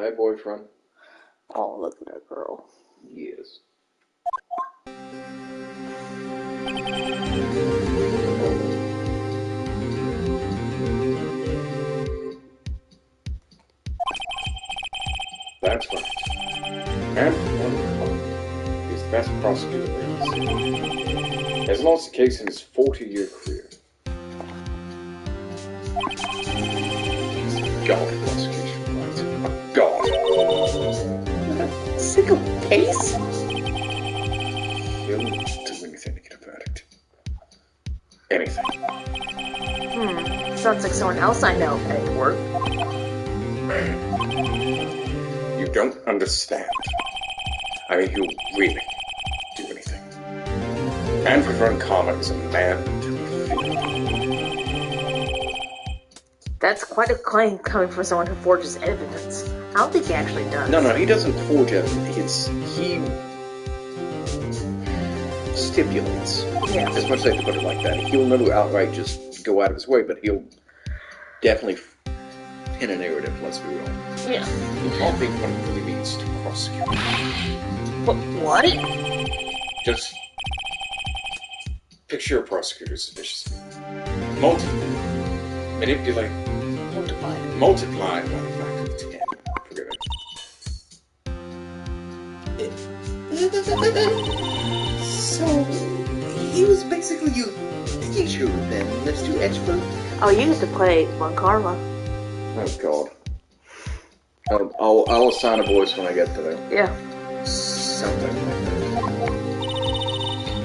Hi, boyfriend. Oh, look at that girl. Yes. That's right. And he's the best prosecutor there is. Has lost a case in his 40-year career. God prosecution, right? God. Single case? He'll do anything to get a verdict. Anything. Sounds like someone else I know at work. You don't understand. I mean, he'll really do anything. And for Ron Karma is a man to be feared. That's quite a claim coming from someone who forges evidence. I don't think he actually does. No, he doesn't forge evidence. He stipulates. Yeah. As much as I have to put it like that. He'll never outright just go out of his way, but he'll definitely pin a narrative, let's be real. Yeah. I'll think what it really means to prosecute. What? Just picture a prosecutor suspicious. Manipulate. Multiply by the factor of 10. Forget it. So, he was basically your teacher then, Mr. Expert? Oh, you used to play One Karma. Oh, God. I'll assign a voice when I get to there. Yeah. Something like that.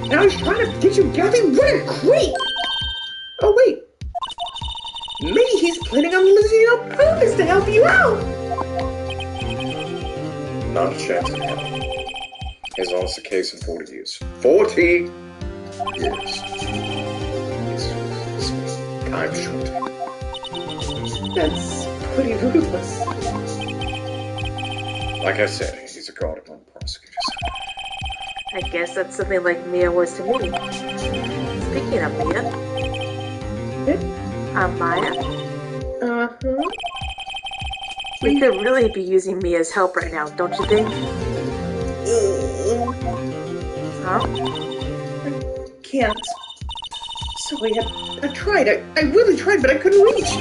And I was trying to get you nothing. What a creep! Oh, wait. Maybe he's planning on losing you on purpose to help you out! Not a chance in hell. Has lost a case in 40 years. 40 years. He's time short. That's pretty ruthless. Like I said, he's a god among prosecutors. I guess that's something like Mia was to me. Speaking of Mia. I'm Maya. Uh-huh. We could really be using Mia's help right now, don't you think? Huh? I can't. Sorry, I tried. I really tried, but I couldn't reach.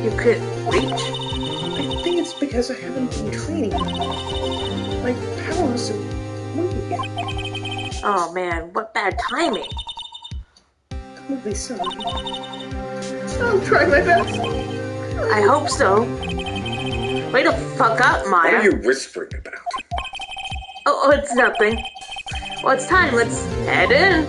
You could reach? I think it's because I haven't been training. My power wasn't moving yet. Oh man, what bad timing. I'm really sorry. I'll try my best. I hope so. Way to fuck up, Maya. What are you whispering about? Oh, it's nothing. Well, it's time. Let's head in.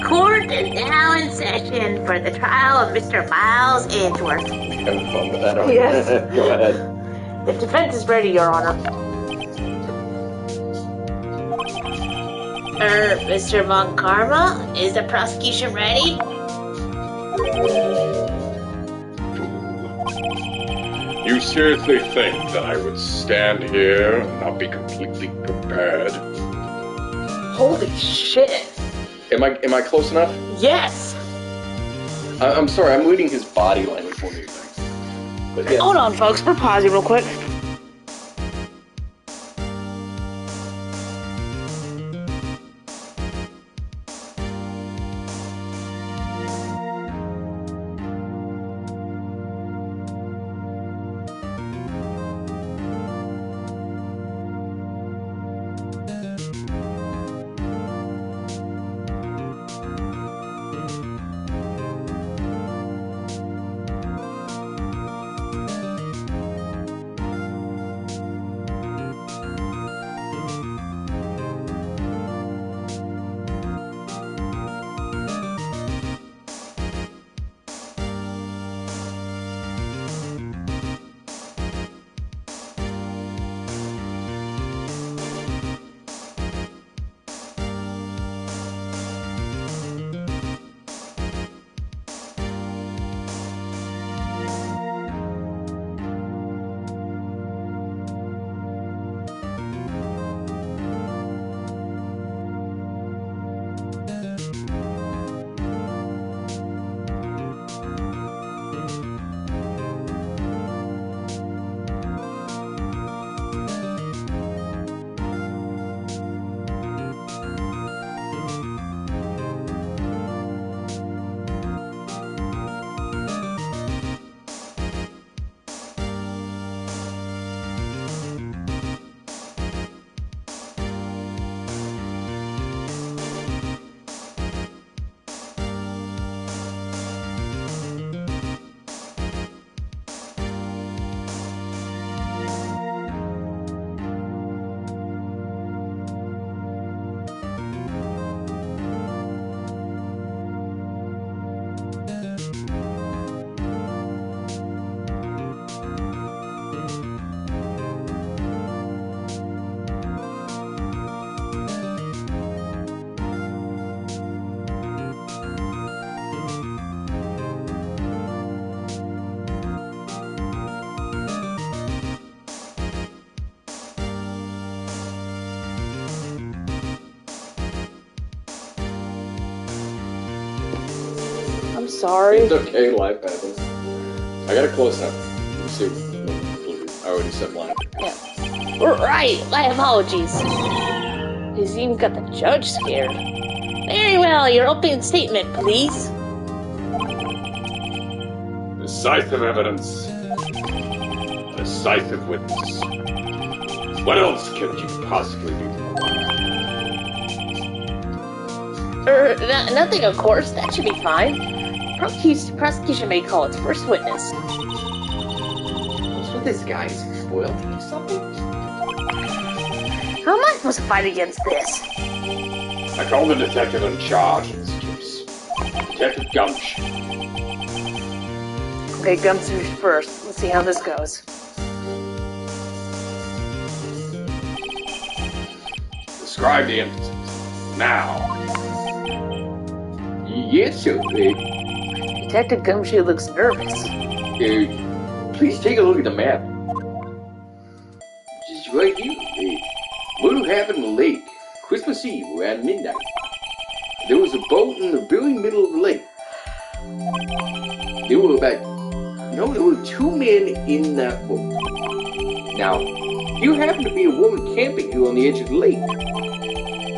Court is now in session for the trial of Mr. Miles Edgeworth. Having fun with that, aren't you? Yes. Go ahead. The defense is ready, Your Honor. Mr. Von Karma, is the prosecution ready? You seriously think that I would stand here and not be completely prepared? Holy shit. Am I close enough? Yes. I'm sorry, I'm reading his body language more than anything. But yeah. Hold on, folks. We're pausing real quick. sorry. It's okay, life happens. I got a close up. Let's see. I already said mine. Yeah. Right, my apologies. He's even got the judge scared. Very well, your opening statement, please. Decisive evidence. Decisive witness. What else could you possibly do? Nothing, of course. That should be fine. Prosecution may call its first witness. What's with this guy? Is he spoiled or something? How am I supposed to fight against this? I call the detective in charge in this case. Detective Gumsh. Okay, Gumshoe first. Let's see how this goes. Describe the incident. Now. Yes, sir. Detective Gumshoe looks nervous. Please take a look at the map. This is right here. What happened in the lake? Christmas Eve around midnight. There was a boat in the very middle of the lake. There were two men in that boat. Now, you happen to be a woman camping here on the edge of the lake.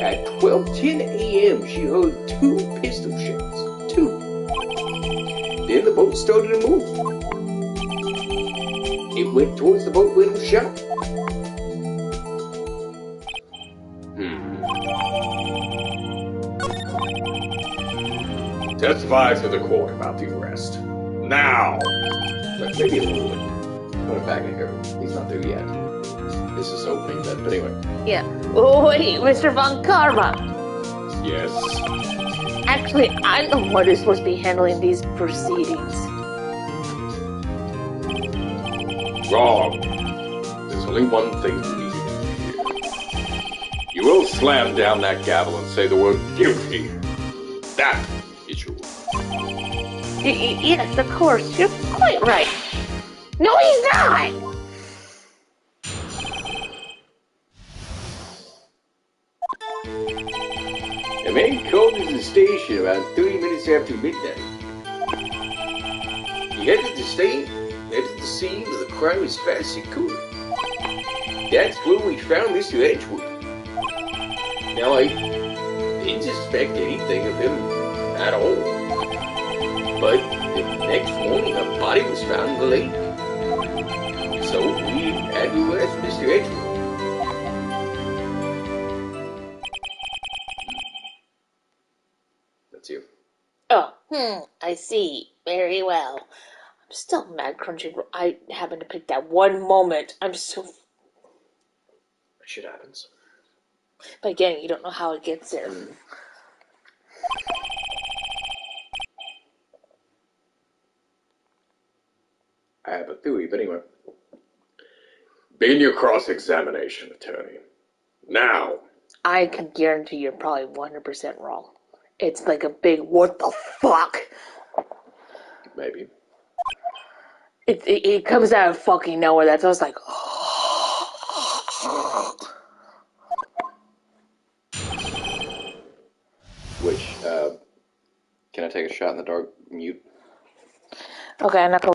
At 12:10 a.m., she heard 2 pistol shots. 2. Then the boat started to move. It went towards the boat when it was shot. Testify to the court about the arrest. Now! But maybe a little bit. Put it back in here. He's not there yet. This is opening then, but anyway. Yeah. Oh, wait, Mr. Von Karma. Yes. Actually, I'm the one who's supposed to be handling these proceedings. Wrong. There's only one thing you need to do here. You will slam down that gavel and say the word guilty. That is your word. Yes, of course. You're quite right. No, he's not! A man called to the station about 30 minutes after midnight. He headed the scene of the crime as fast as he could. That's where we found Mr. Edgewood. Now, I didn't suspect anything of him at all. But the next morning, a body was found in the lake. So we had to arrest Mr. Edgewood. That's you. Oh, I see. Very well. I'm still mad crunching. I happened to pick that one moment. I'm so... Shit happens. But again, you don't know how it gets there. I have a theory, but anyway. Begin your cross-examination, attorney. Now. I can guarantee you're probably 100% wrong. It's like a big what the fuck. Maybe. It comes out of fucking nowhere. That's I was like, Which, can I take a shot in the dark mute? okay, I'm not gonna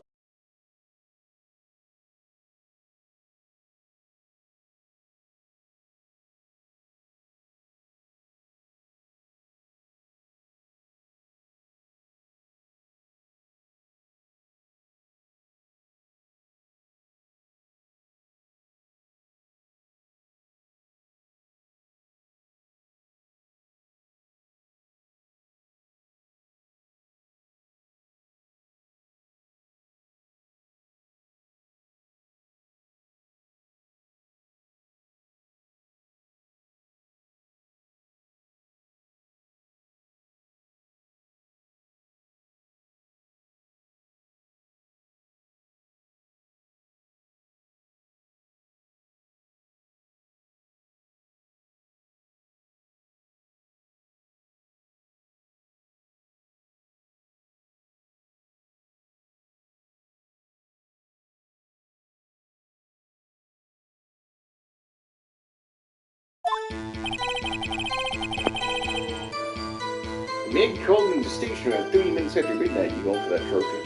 The man called into the station around 30 minutes after midnight. You going for that trophy?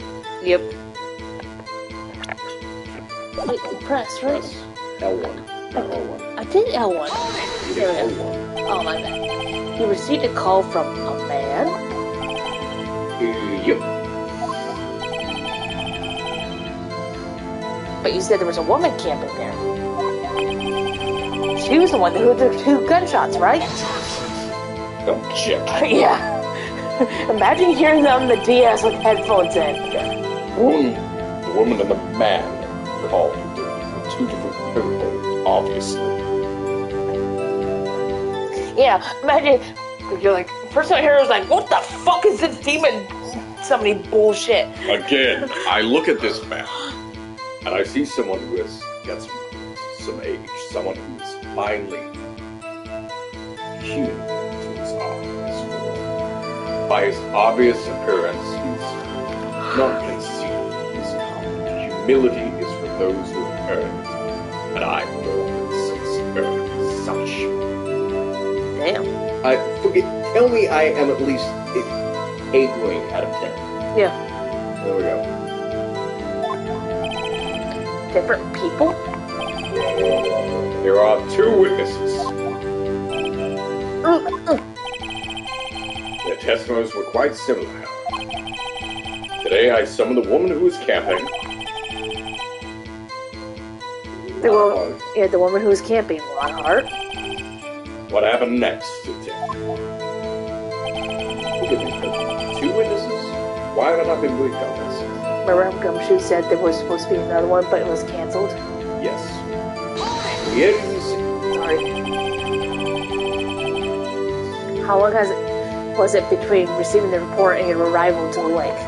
Yep. Wait, press, right? Press L1. Not L1. I did L1. You There did we go. L1. Oh, my bad. He received a call from a man? Yep. But you said there was a woman camping there. She was the one who heard the 2 gunshots, right? Object. Yeah. Imagine hearing them on the DS with headphones in. The woman and the man called. 2 different people, obviously. Yeah, imagine you're like, first time I heard it was like, what the fuck is this demon? Somebody bullshit. Again, I look at this man, and I see someone who has got some age, someone who's finally human to his eyes. By his obvious appearance, he's not conceited, he's calm. Humility is for those who have earned it, and I more than 6 earned such. Damn. Tell me I am at least 8 going out of 10. Yeah. There we go. Different people? There are 2 witnesses. Their testimonies were quite similar, however. Today I summoned the woman who was camping. The woman who was camping, Lockhart. What happened next, Lieutenant? 2 witnesses? Why have I not been briefed on this? Remember how Gumshoe said there was supposed to be another one, but it was canceled? Yes. Sorry. How long was it between receiving the report and your arrival to the lake?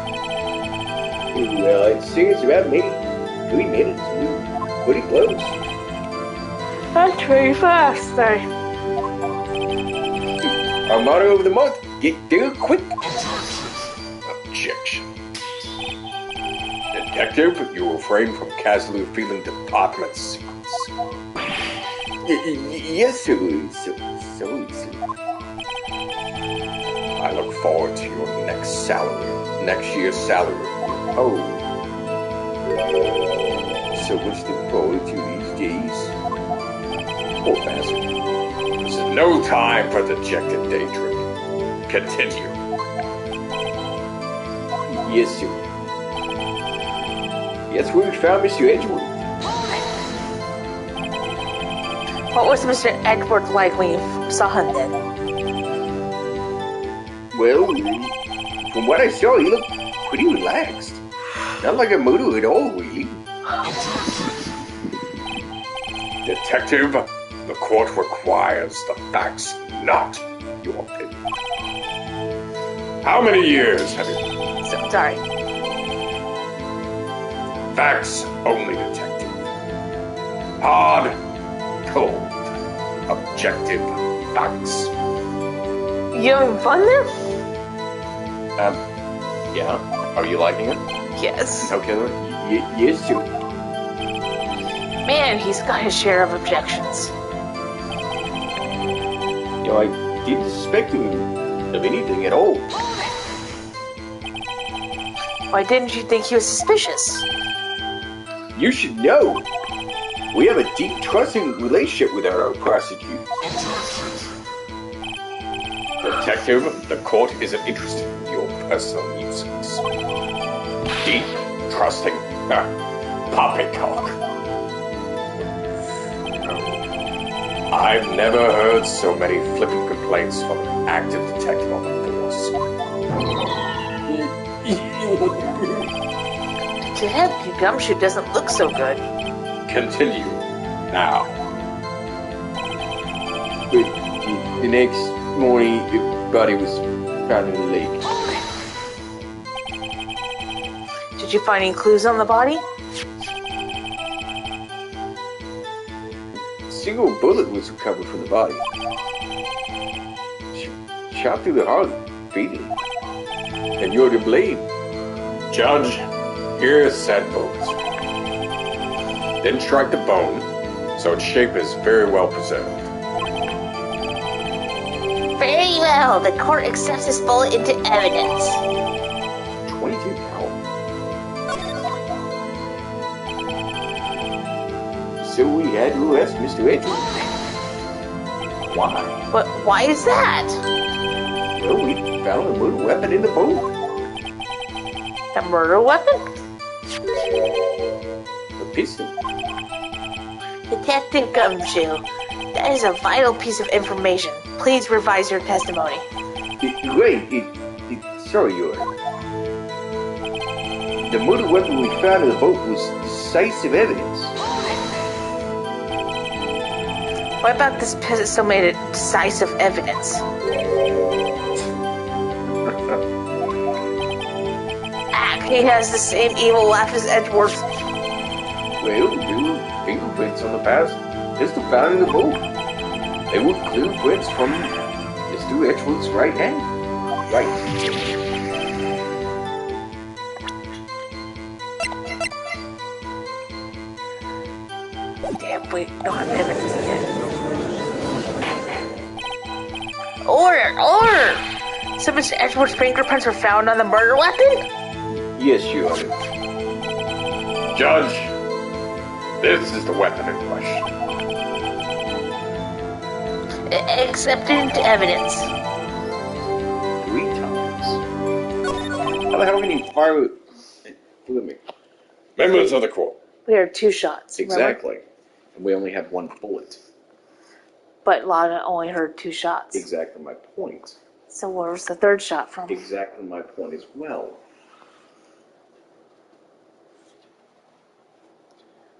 Well, I'd say it's about maybe 3 minutes. We're pretty close. That's pretty fast, sorry. Our motto of the month, get there quick. Objection. Detective, you refrain from casually revealing department secrets. Yes, sir. Sorry, sir. I look forward to your next year's salary. Oh. So much to look forward to these days. Poor bastard. This is no time for dejected daydreaming. Continue. Yes, sir. That's where we found Mr. Edgeworth. What was Mr. Edgeworth like when you saw him then? Well, from what I saw, he looked pretty relaxed. Not like a murderer at all, really. Detective, the court requires the facts, not your opinion. How many years have you... Sorry. Facts only, detective. Hard, cold, objective facts. You having fun there? Yeah? Are you liking it? Yes. Okay, then. Yes, sir. Man, he's got his share of objections. You know, I didn't suspect him of anything at all. Why didn't you think he was suspicious? You should know. We have a deep, trusting relationship with our prosecutor. Detective, the court isn't interested in your personal musings. Deep, trusting, poppycock. I've never heard so many flippant complaints from an active detective on the force. Detective Gumshoe doesn't look so good. Continue, now. But the next morning, the body was found in the lake. Did you find any clues on the body? A single bullet was recovered from the body. Shot through the heart, fatally. And you're to blame. Judge, here's said bones. Didn't strike the bone, so its shape is very well preserved. Very well. The court accepts this bullet into evidence. 22 pounds. So we had to arrest Mr. Edgewood. Why? But why is that? Well, we found a murder weapon in the boat. A murder weapon? A pistol. Detective Gumshoe, that is a vital piece of information. Please revise your testimony. Sorry, Your Honor. The murder weapon we found in the boat was decisive evidence. What about this pistol made it decisive evidence? He has the same evil laugh as Edgeworth. Well, there were fingerprints on the past pistol found in the boat. They were clear prints from Mr. Edgewood's right hand. Right. Damn, wait, don't have evidence yet. Order! So Mr. Edgeworth's fingerprints were found on the murder weapon? Yes, Your Honor. Judge, this is the weapon in question. Accepted into evidence. 3 times. How the hell can you fire it? Look at me. Members of the court. We heard 2 shots. remember? Exactly. And we only had 1 bullet. But Lana only heard 2 shots. Exactly my point. So where was the 3rd shot from? Exactly my point as well.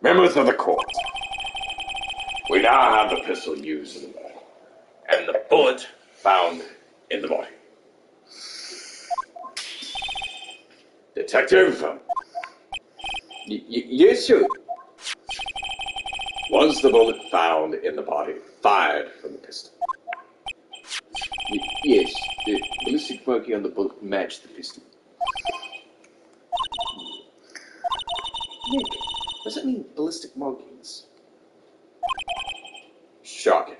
Members of the court. We now have the pistol used in the murder, and the bullet found in the body. Detective, Yes, sir. was the bullet found in the body fired from the pistol? Yes. The ballistic marking on the bullet matched the pistol. Nick, does that mean ballistic markings? Shocking.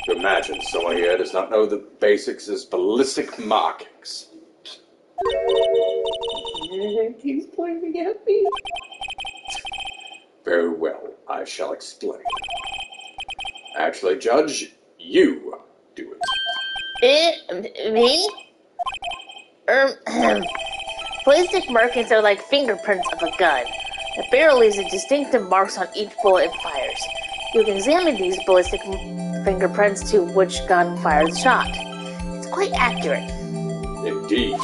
To imagine someone here does not know the basics as ballistic markings. He's pointing at me. Very well, I shall explain. Actually, Judge, you do it. Me? Ballistic markings are like fingerprints of a gun. The barrel leaves distinctive marks on each bullet it fires. You can examine these ballistic fingerprints to which gun fired the shot. It's quite accurate. Indeed.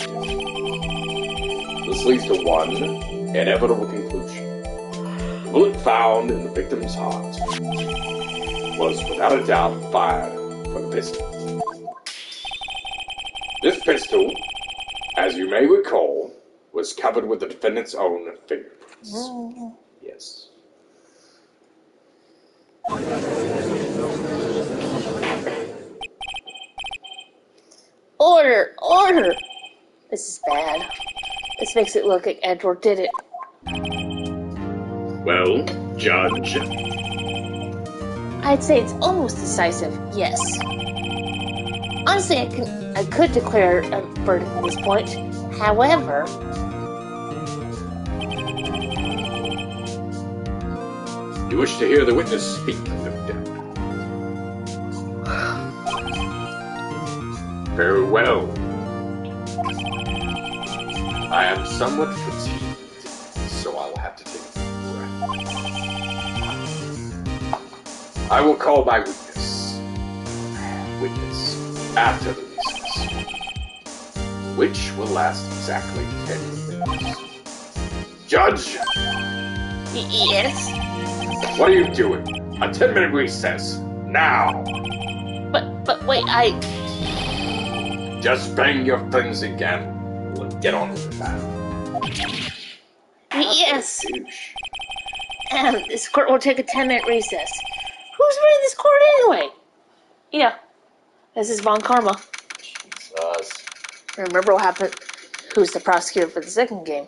This leads to one inevitable conclusion. The bullet found in the victim's heart was without a doubt fired from the pistol. This pistol, as you may recall, was covered with the defendant's own fingerprints. Yes. Order! This is bad. This makes it look like Edward did it. Well, Judge, I'd say it's almost decisive, yes. Honestly, I could declare a verdict at this point. However, you wish to hear the witness speak, no doubt. Very well. I am somewhat fatigued, so I will have to take a breath. I will call my witness after the recess, which will last exactly 10 minutes. Judge, yes. what are you doing? A 10-minute recess, now! But wait, Just bang your thumbs again. Let's get on with that. yes. Douche. This court will take a 10-minute recess. Who's running this court anyway? Yeah, this is Von Karma. Jesus. Remember what happened? Who's the prosecutor for the second game?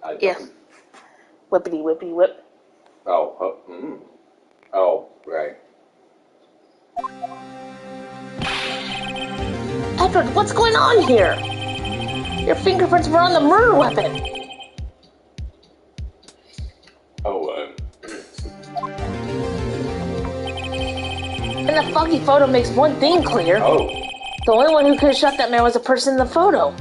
I don't. Yeah. Whippity whippity whip. Oh, right. Edward, what's going on here? Your fingerprints were on the murder weapon. And the foggy photo makes one thing clear. The only one who could have shot that man was the person in the photo.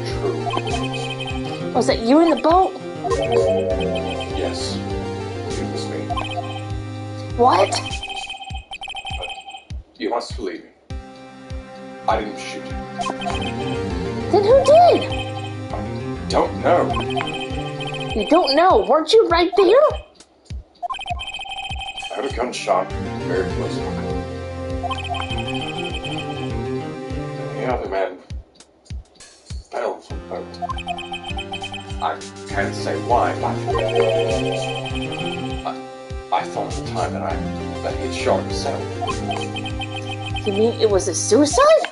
True. Was that you in the boat? Yes. It was me. What? You must believe me. I didn't shoot you. Then who did? I don't know. You don't know. Weren't you right there? I heard a gunshot very close to me. The other man fell from the boat. I can't say why, but I thought at the time that he had shot himself. You mean it was a suicide?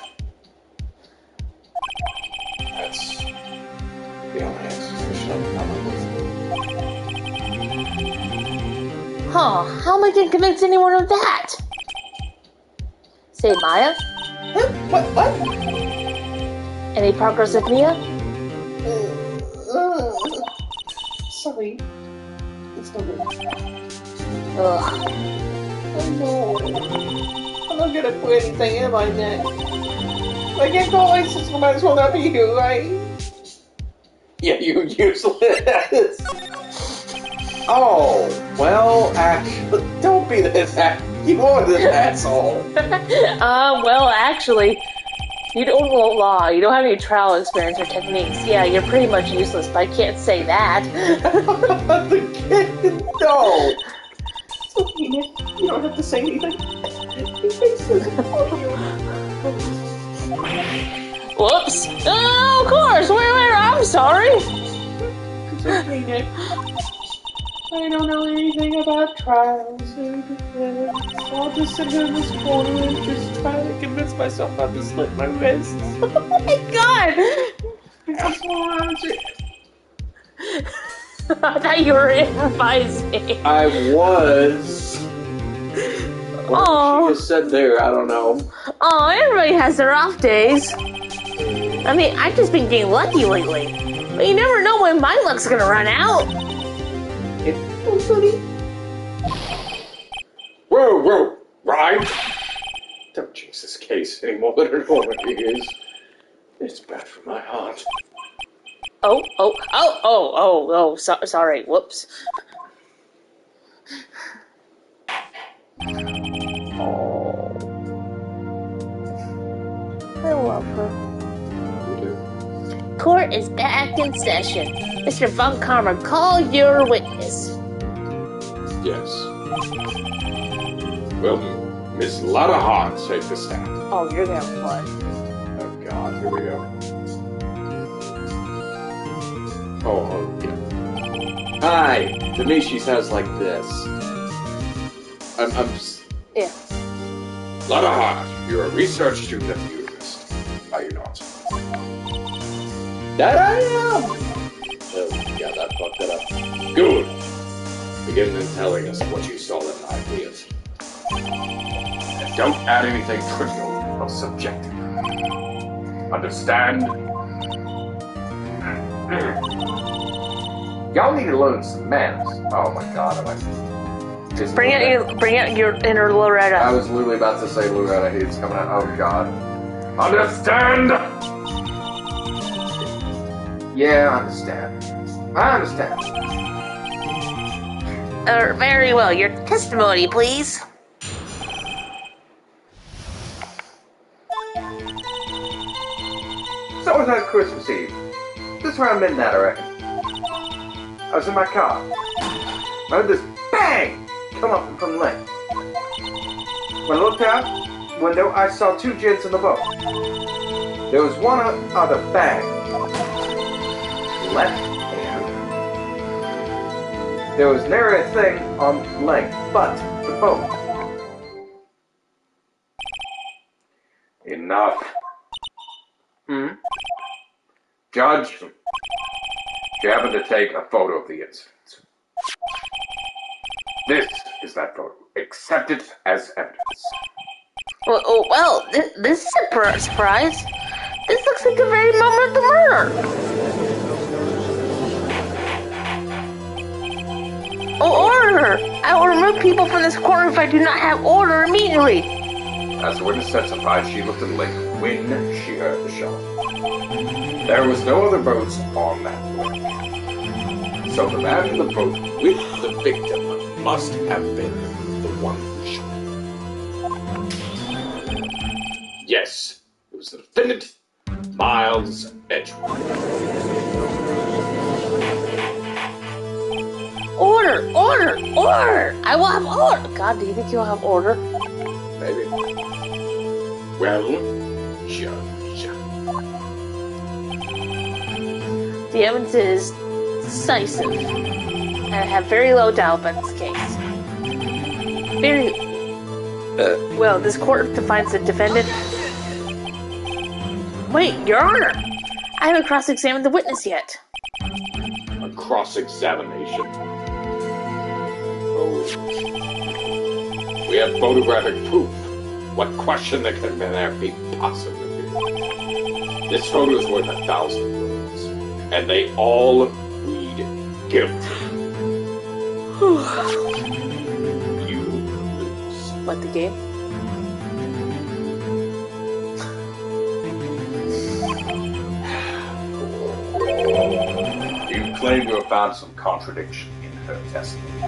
That's the only explanation I've come up with. Huh, how am I going to convince anyone of that? Say, Maya? Huh? What? Any progress with Mia? Sorry. It's no good. Ugh. Oh no. I'm not good at put anything in my neck. I can't call my sister, might as well not be you, right? Yeah, you useless. Oh, well, actually, don't be this you are this asshole. Well, actually, you don't know law. You don't have any trial experience or techniques. Yeah, you're pretty much useless, but I can't say that. The kid, no. It's okay, Nick. You don't have to say anything. It makes sense for you. Whoops. Oh, of course. Wait, I'm sorry. It's okay, Nick. I don't know anything about trials or defense. I'll just sit here in this corner and just try to convince myself not to slit my wrists. Oh my god! I just want to... I thought you were improvising. I was. What she just said there, I don't know. Oh, everybody has their off days. I mean, I've just been getting lucky lately. But you never know when my luck's gonna run out. Oh, honey. Whoa, Wright! Don't jinx this case any more than it already is. It's bad for my heart. Sorry. Whoops. Oh. I love her. Court is back in session. Mr. Von Karma, call your witness. Yes. Well, Miss Lotta Hart, take the stand. Oh, you're gonna have fun. Oh, God, here we go. Oh, yeah. Hi, to me she sounds like this. Yeah. Lotta Hart, you're a research student at the university, are you not? That I am! Oh, yeah, that fucked it up. Good. Begin then telling us what you saw in ideas. And don't add anything trivial or subjective. Understand? Y'all need to learn some manners. Oh my God, Bring out your inner Loretta. I was literally about to say Loretta. It's coming out. Oh God. Understand? Yeah, I understand. Very well. Your testimony, please. So it was on Christmas Eve. Just around midnight, I reckon. I was in my car. I heard this bang come up from the lane. When I looked out the window, I saw two gents in the boat. There was one other bang. Left hand. There was nary a thing on the lane but the boat. Enough. Judge, do you happen to take a photo of the incident? This is that photo. Accept it as evidence. Well, this is a surprise. This looks like the very moment of the murder. Order! I will remove people from this corner if I do not have order immediately. As the witness testified, she looked at the lake when she heard the shot. There was no other boats on that lake. So the man in the boat with the victim must have been the one who shot. Yes, it was the defendant, Miles Edgewood. Order! I will have order! God, do you think you'll have order? Maybe. Well, Judge. The evidence is decisive. I have very low doubt about this case. Well, this court defines the defendant. Wait, Your Honor! I haven't cross-examined the witness yet. A cross-examination. Oh. We have photographic proof. What question there can there be possibly be? This photo is worth 1,000 words, and they all read guilty. You lose. What, the game? You claim to have found some contradiction in her testimony.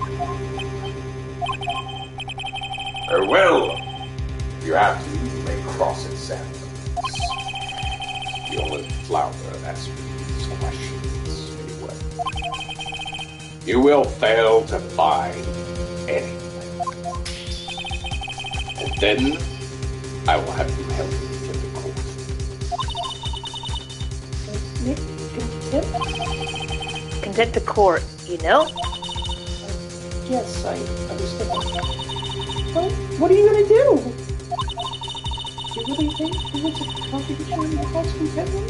Very well. You have to make cross-examinations. The only flower that's these questions anyway. You will fail to find anything. And then I will have you held to the court. Contempt of court, you know? Yes, I understand. What are you gonna do? You really think there was a contradiction in the false contentment?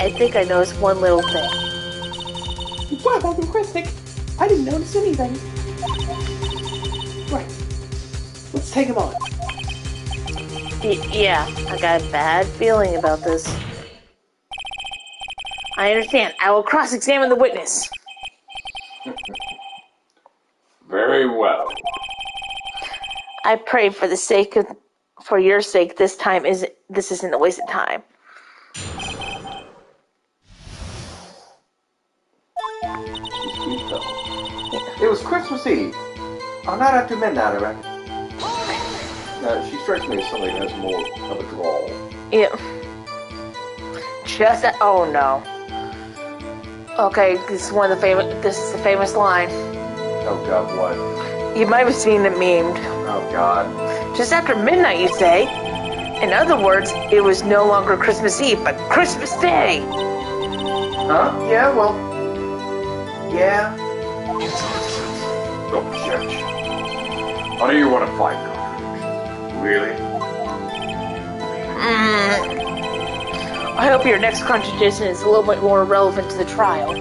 I think I noticed one little thing. Wow, I'm requesting. I didn't notice anything. Right. Let's take him on. Yeah, I got a bad feeling about this. I understand. I will cross-examine the witness. Very well. I pray for your sake, this isn't a waste of time. It was Christmas Eve. Not after midnight, I reckon. She strikes me as somebody who has more of a drawl. Yeah. Oh no. Okay, this is the famous line. Oh God, what? You might have seen it memed. Oh God. Just after midnight, you say? In other words, it was no longer Christmas Eve, but Christmas Day! Huh? Yeah, well... Yeah. Look, Judge. How do you want to fight contradiction? Really? I hope your next contradiction is a little bit more relevant to the trial.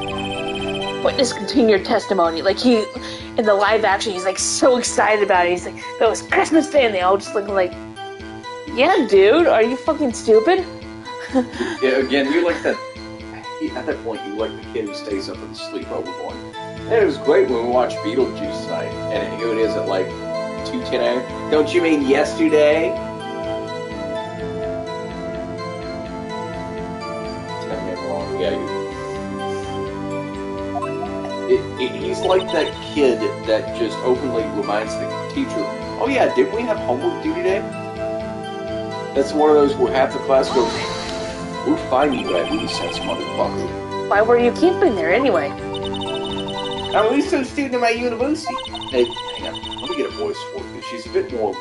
Witness continued testimony. Like in the live action, he's like so excited about it. He's like, "That was Christmas Day," and they all just look like, "Yeah, dude, are you fucking stupid?" Yeah, again, you like that. At that point, you like the kid who stays up and sleepover going. And it was great when we watched Beetlejuice tonight, and here it is at like 2:10 a.m. Don't you mean yesterday? Tell me I'm wrong. Yeah, he's like that kid that just openly reminds the teacher, "Oh yeah, didn't we have homework due today?" That's one of those where half the class goes, "We'll find you at recess, motherfucker." Why were you keeping there anyway? I'm a research student at my university. Hey, hang on. Let me get a voice for you. She's a bit more...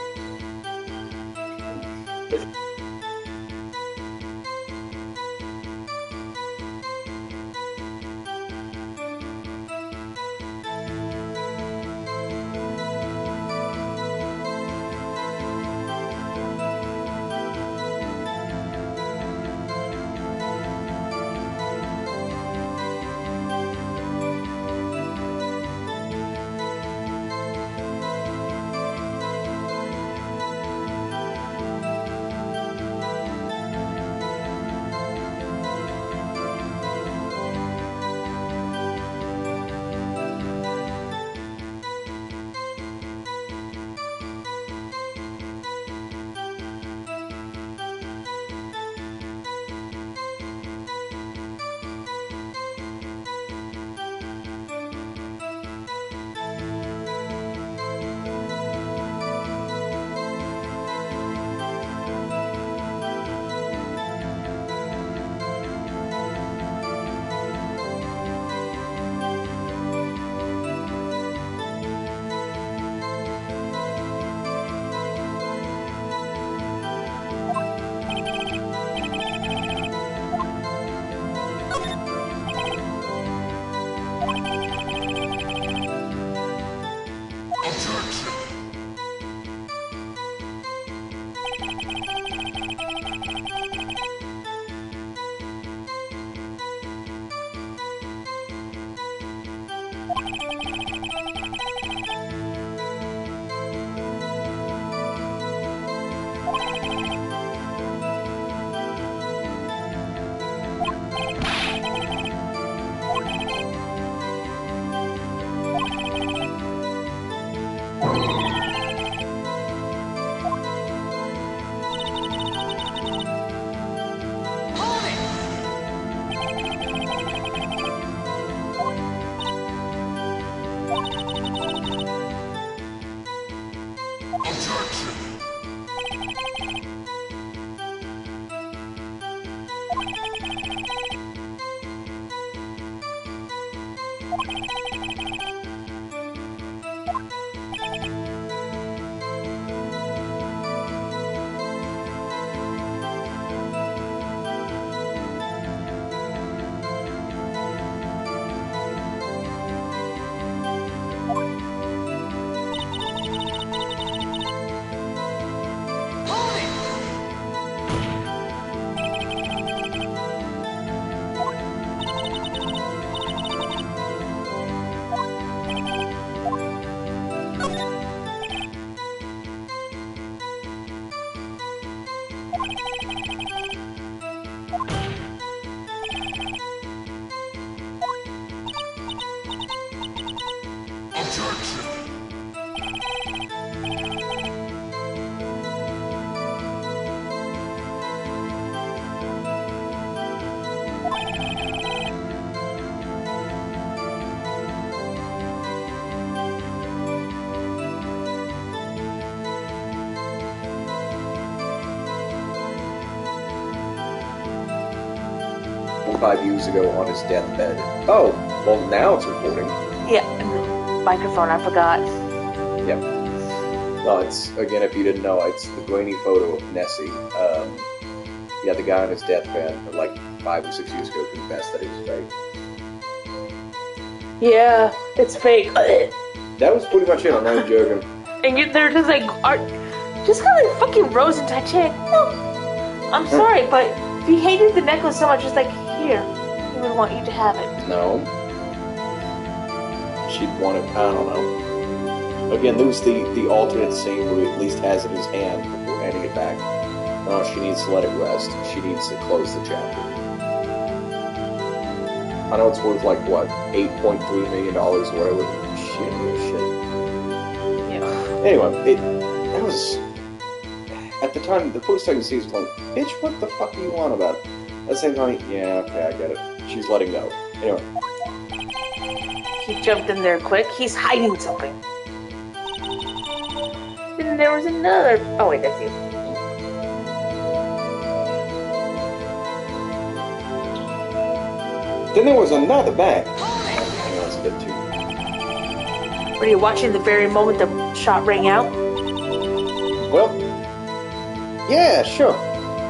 5 years ago on his deathbed. Oh, well now it's recording. Yeah, microphone, I forgot. Yep. Well, it's, again, if you didn't know, it's the grainy photo of Nessie. Yeah, the guy on his deathbed, like 5 or 6 years ago, confessed that he was fake. Yeah, it's fake. That was pretty much it, I'm not joking. And they're just like, just kind of like fucking Rose and Titanic. No, I'm sorry, but if you hated the necklace so much, it's like, here, we would want you to have it. No. She'd want it, I don't know. Again, there was the alternate scene where he at least has it in his hand before handing it back. No, she needs to let it rest. She needs to close the chapter. I know it's worth like, what, $8.3 million or whatever. Shit. Yeah. Anyway, that was... At the time, the first time you see it, it's like, bitch, what the fuck are you on about? At the same time, yeah, okay, I get it. She's letting go. Anyway. He jumped in there quick. He's hiding something. Then there was another... Oh, wait, that's you. Then there was another bag. Hang on, that's a bit too... Were you watching the very moment the shot rang out? Well... Yeah, sure.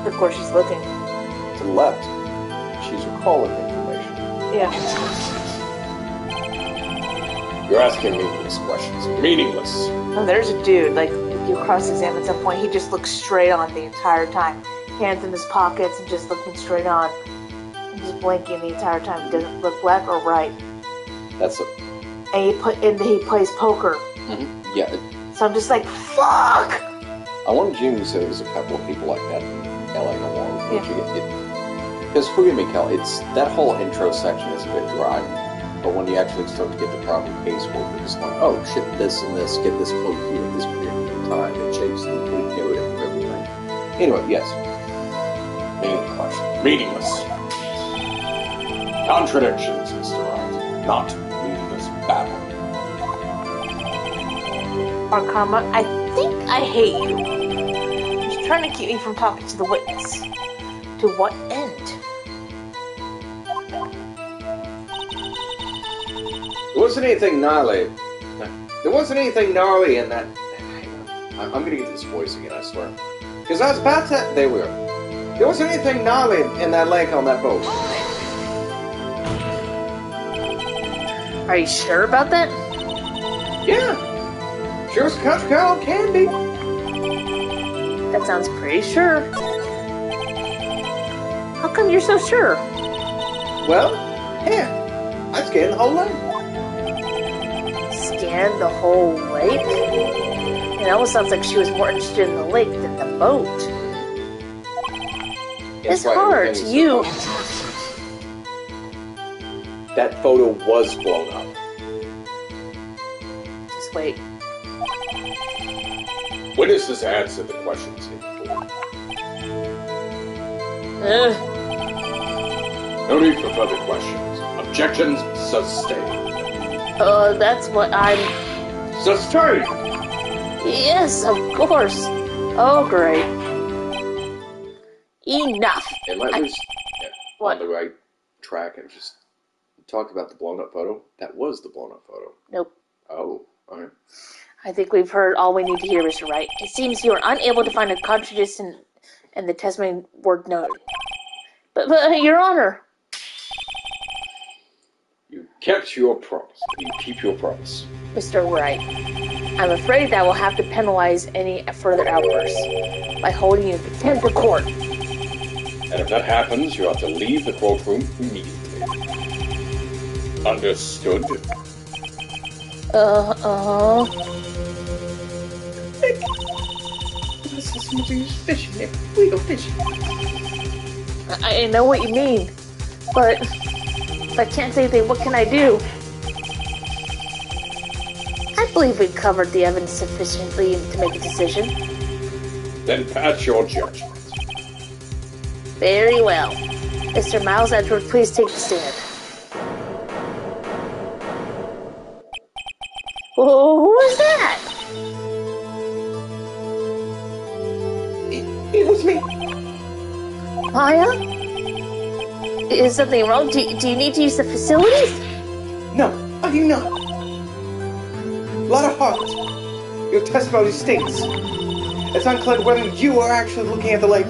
Of course, she's looking. To the left. She's recalling information. Yeah. You're asking meaningless questions. Meaningless. Oh, there's a dude. Like, you cross-examine at some point, he just looks straight on the entire time. Hands in his pockets and just looking straight on. And just blinking the entire time. He doesn't look left or right. That's a... And he plays poker. Mm-hmm. Yeah. So I'm just like, fuck! I wanted Jimmy to say there was a couple of people like that in LA Noir. Yeah. Because forgive me, Cal, that whole intro section is a bit dry. But when you actually start to get the proper casework, you're just like, oh shit, this and this, get this code here at this particular time. It changes the complete narrative of everything. Anyway, yes. Meaningless. Contradictions, Mr. Wright. Not meaningless battle. Arkama, I think I hate you. He's trying to keep me from talking to the witness. To what end? There wasn't anything gnarly. There wasn't anything gnarly in that... I'm gonna get this voice again, I swear. Because I was about to... There we go. There wasn't anything gnarly in that lake on that boat. Are you sure about that? Yeah. Sure as a country girl can be. That sounds pretty sure. How come you're so sure? Well, yeah. I scanned the whole lake. Scanned the whole lake? It almost sounds like she was more interested in the lake than the boat. It's hard. You... That photo was blown up. Just wait. Witnesses answer the questions here before. No need for further questions. Objections sustained. That's what I'm... Sustained! Yes, of course. Oh, great. Enough. Am I just What? on the right track and just talk about the blown up photo? That was the blown up photo. Nope. Oh, alright. I think we've heard all we need to hear, Mr. Wright. It seems you are unable to find a contradiction in the testimony word noted. But, Your Honor. You kept your promise. You keep your promise. Mr. Wright, I'm afraid that will have to penalize any further outbursts by holding you in contempt of court. And if that happens, you have to leave the courtroom immediately. Understood? We go fishing. I know what you mean, but if I can't say anything, what can I do? I believe we've covered the evidence sufficiently to make a decision. Then pass your judgment. Very well. Mr. Miles Edward, please take the stand. Whoa, who was that? It was me. Maya? Is something wrong? Do you need to use the facilities? No, I do not. Lot of heart. Your testimony stinks. It's unclear whether you are actually looking at the lake.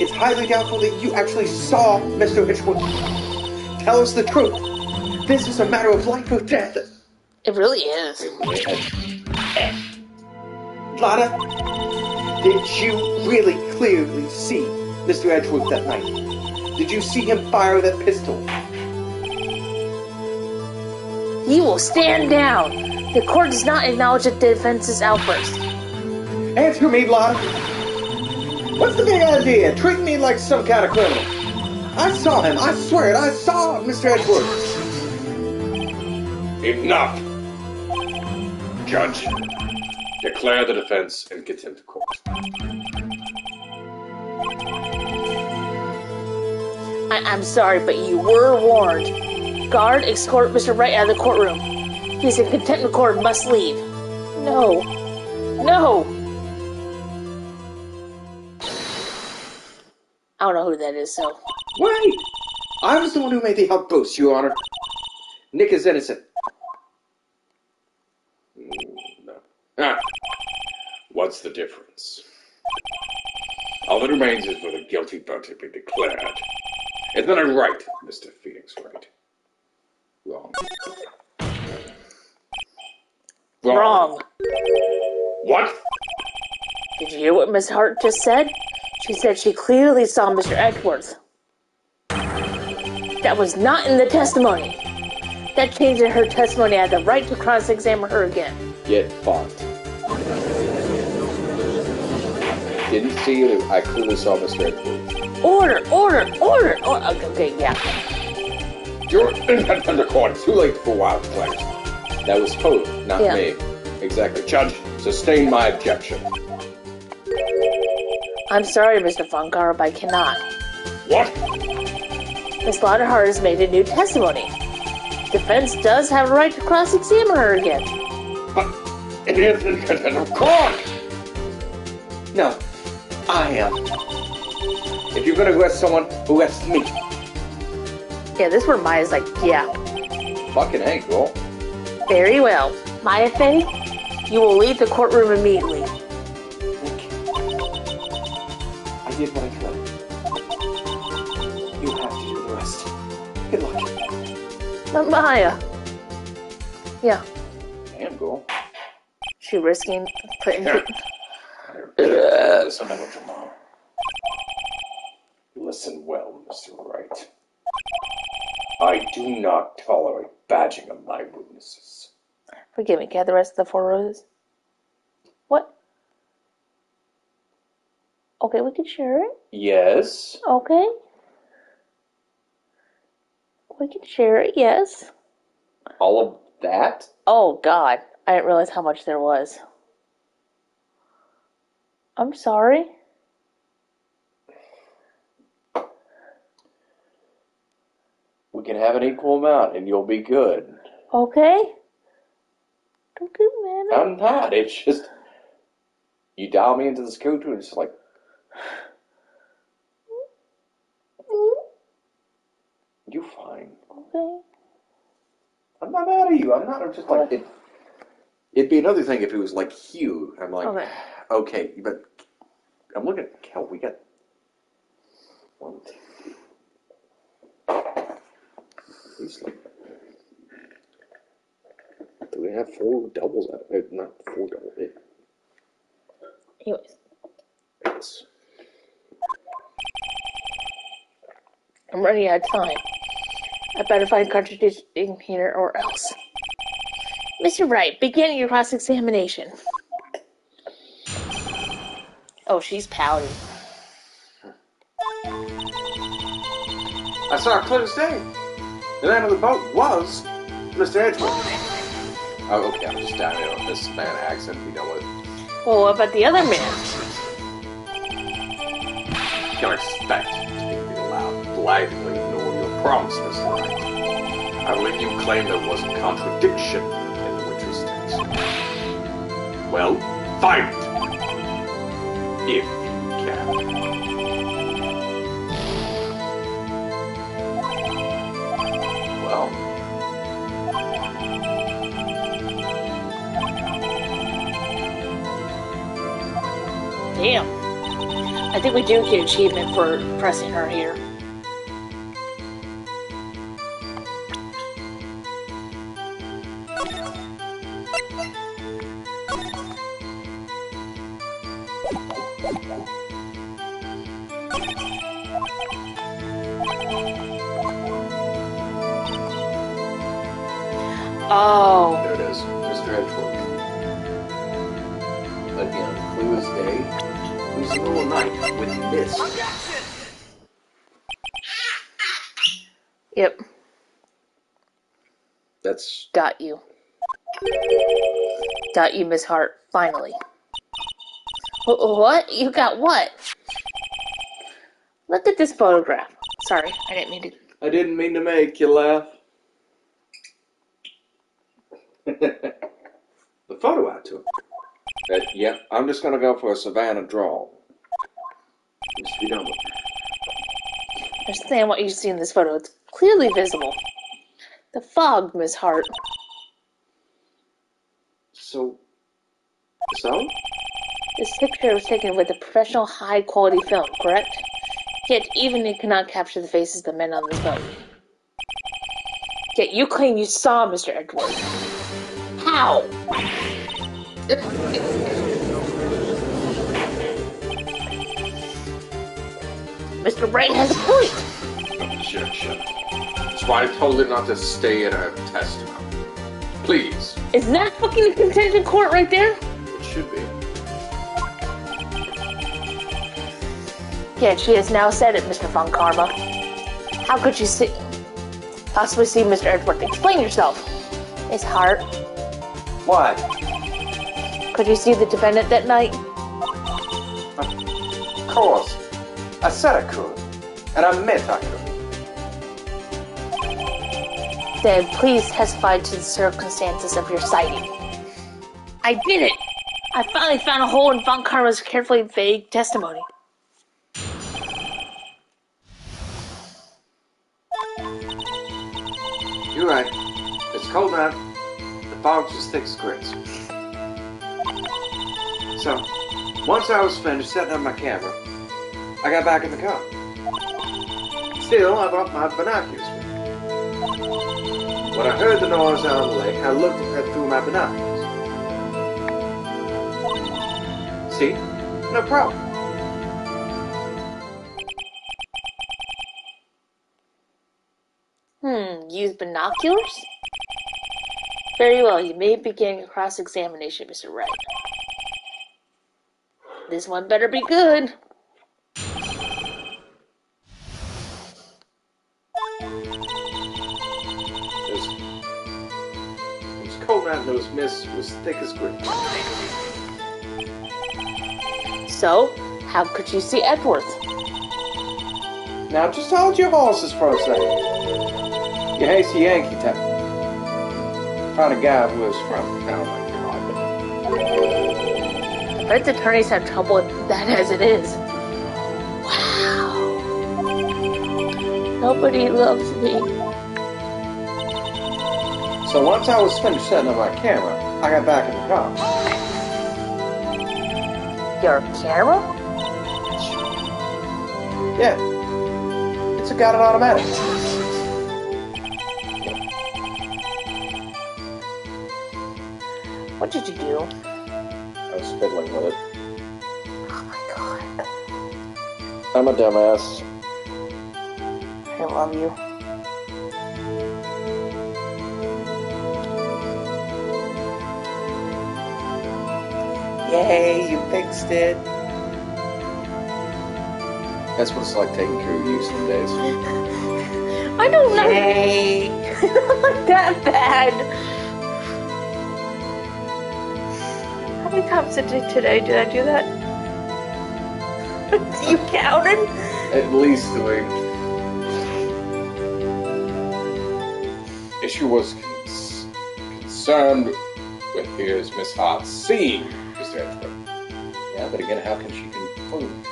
It's highly doubtful that you actually saw Mr. Hitchwood. Tell us the truth. This is a matter of life or death. It really is. Lotta, did you really clearly see Mr. Edgeworth that night? Did you see him fire that pistol? He will stand down. The court does not acknowledge the defense's outburst. Answer me, Lotta. What's the big idea? Treat me like some kind of criminal. I saw him. I swear it. I saw Mr. Edgeworth. Enough! Judge, declare the defense in contempt of court. I'm sorry, but you were warned. Guard, escort Mr. Wright out of the courtroom. He's in contempt of court and must leave. No. No! I don't know who that is, so... Wait! I was the one who made the outburst, Your Honor. Nick is innocent. No. Ah. What's the difference? All that remains is for the guilty verdict to be declared. Isn't that right, Mr. Phoenix Wright? Wrong. Wrong. What? Did you hear what Miss Hart just said? She said she clearly saw Mr. Edgeworth. That was not in the testimony. That changed her testimony. I had the right to cross-examine her again. Get fucked. Didn't see it. I clearly saw Mr. Edgeworth. Order! Okay, yeah. You're in the court. Too late for wild claims. That was Poe, not Yeah. me. Exactly. Judge, sustain my objection. I'm sorry, Mr. Von Garb, I cannot. What? Miss Lauderhart has made a new testimony. Defense does have a right to cross-examine her again. But it is in contempt of court. No, I am. If you're gonna arrest someone, arrest me. Yeah, this where Maya's like, yeah. Fucking A, girl. Very well. Maya Fey, you will leave the courtroom immediately. I did what I could. You have to do the rest. Good luck. But Maya. Yeah. Damn, girl. She risking putting... Listen, listen well, Mr. Wright. I do not tolerate badging of my witnesses. Forgive me, can I have the rest of the 4 roses? What? Okay, we can share it. Yes. Okay. We can share it, yes. All of that? Oh, God. I didn't realize how much there was. I'm sorry. We can have an equal amount and you'll be good. Okay. Don't get mad at me. I'm not. It's just... You dial me into the scooter and it's like... You're fine. Okay. I'm not mad at you. I'm not. I'm just like... It'd be another thing if it was like Hugh. I'm like... Okay, but... I'm looking at... Hell, we got... 1, 2, 3... Do we have 4 doubles out of it? Not 4 doubles. Anyways. Yes. I'm running out of time. I better find contradicting here or else. Mr. Wright, begin your cross-examination. Oh, she's pouting. I saw a clear thing. The name of the boat was Mr. Edgeworth. I Oh, okay, I'm just down here on this Savannah accent. We know what. Well, what about the other man? Don't expect to be allowed to blithely ignore your promise, Mr. Wright. I believe you claimed there was a contradiction in the witcher's text. Well, find it! If you can. Well... Damn. I think we do get achievement for pressing her here. Oh. There it is. Mr. Edgeworth. Again, clue is day. Clue's the middle of night with mist. Yep. That's... Got you. Got you, Miss Hart. Finally. What? You got what? Look at this photograph. Sorry, I didn't mean to. I didn't mean to make you laugh. The photo I took. Yeah, I'm just gonna go for a Savannah draw. Just be done with it. Understand what you see in this photo. It's clearly visible. The fog, Miss Hart. So? This picture was taken with a professional, high-quality film, correct? Yet, even it cannot capture the faces of the men on this boat. Yet, you claim you saw Mr. Edgeworth. How? Mr. Wright has a point. Objection. That's why I told her not to stay in her testimony. Please. Is that fucking a contingent court right there? It should be. Yet she has now said it, Mr. Von Karma. How could you possibly see Mr. Edgeworth? Explain yourself. Miss Hart. What? Could you see the defendant that night? Of course. I said I could. And I meant I could. Then please testify to the circumstances of your sighting. I did it! I finally found a hole in Von Karma's carefully vague testimony. You're right. It's cold now. The fog's as thick as grits. So, once I was finished setting up my camera, I got back in the car. Still, I brought my binoculars with me. When I heard the noise out on the lake, I looked at it through my binoculars. See? No problem. Use binoculars? Very well, you may begin your cross-examination, Mr. Wright. This one better be good. It was cold out and those mists was thick as grits. So, how could you see Edgeworth? Now just hold your horses for a second. You hasty Yankee type. Found a guy who was from. Oh my god. I bet the attorneys have trouble with that as it is. Wow. Nobody loves me. So once I was finished setting up my camera, I got back in the car. Your camera? Yeah. It's got an automatic. What did you do? I was fiddling with it. Oh my god. I'm a dumbass. I love you. Yay, you fixed it. That's what it's like taking care of you some days. I don't know. Yay. Not that bad. many times today did I do that? You counted? At least 3. Issue was concerned with Here's Miss Hart seeing Mr. Edgeworth. Yeah, but again, how can she confirm?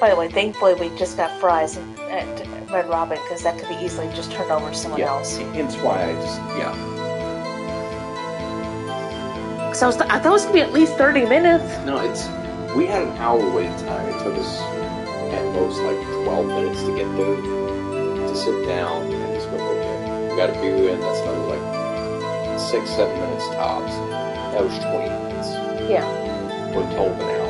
By the way, thankfully we just got fries at Red Robin because that could be easily just turned over to someone else. Hence why I just, So I thought it was going to be at least 30 minutes. No, we had an hour wait time. It took us at most like 12 minutes to get there, to sit down and just go, okay, we got a beer in, that's another like 6-7 minutes tops. That was 20 minutes. Yeah. We're told an hour.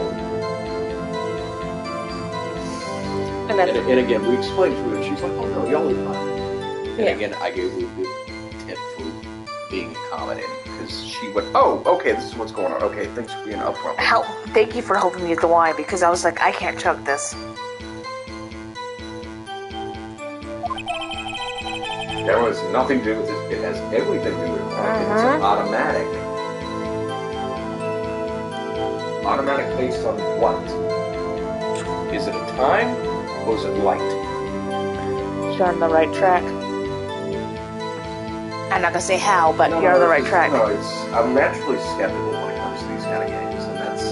And again, we explained to her, and she's like, oh no, y'all are fine. And again, I gave her a good tip for being accommodating, because she went, oh, okay, this is what's going on. Okay, thanks for being upfront. Thank you for helping me with the wine, because I was like, I can't chug this. There was nothing to do with this. It has everything to do with it. It's an automatic. Automatic based on what? Is it a time, or is it light? You're on the right track. I'm not gonna say how, but you're on the right track. No, I'm naturally skeptical when it comes to these kind of games, and that's...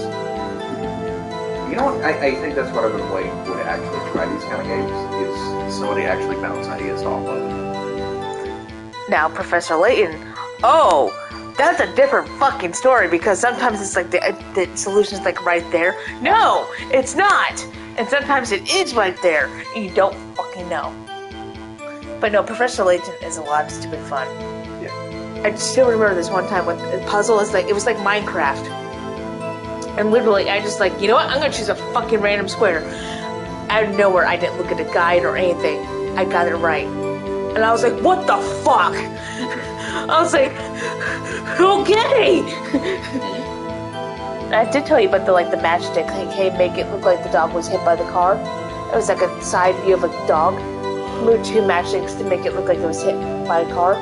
You know what? I think that's what I've been waiting for to actually try these kind of games, is somebody actually bounce ideas off of it. Now, Professor Layton, that's a different fucking story, because sometimes it's like the solution's like right there. No, it's not! And sometimes it is right there, and you don't fucking know. But no, Professor Layton is a lot of stupid fun. Yeah. I still remember this one time when the puzzle it was like Minecraft. And literally, I just like, you know what? I'm gonna choose a fucking random square. Out of nowhere, I didn't look at a guide or anything. I got it right. And I was like, what the fuck? I was like, okay! I did tell you about the matchstick. Hey, make it look like the dog was hit by the car. It was like a side view of a dog. Moved 2 matchsticks to make it look like it was hit by a car.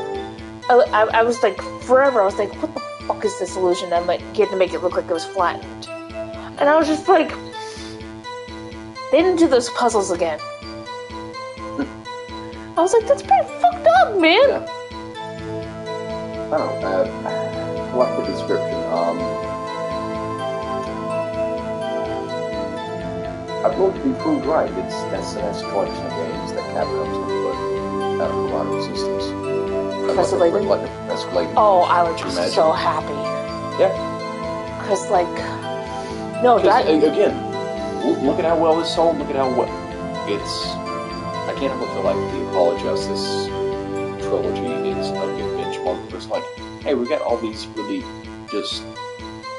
I was like, forever, I was like, what the fuck is this illusion? I'm like, getting to make it look like it was flattened. And I was just like, they didn't do those puzzles again. I was like, that's pretty fucked up, man. Yeah. I don't know, what's the description? I will be proved right. That's the next collection of games that Capcom's going to put out of a lot of systems. Professor Layton? Like Professor Layton. Oh, I would be so happy. Yeah. Because, again, look at how well this sold. Look at how well I can't help but feel like the Apollo Justice trilogy is a good benchmark. It's like, hey, we got all these really just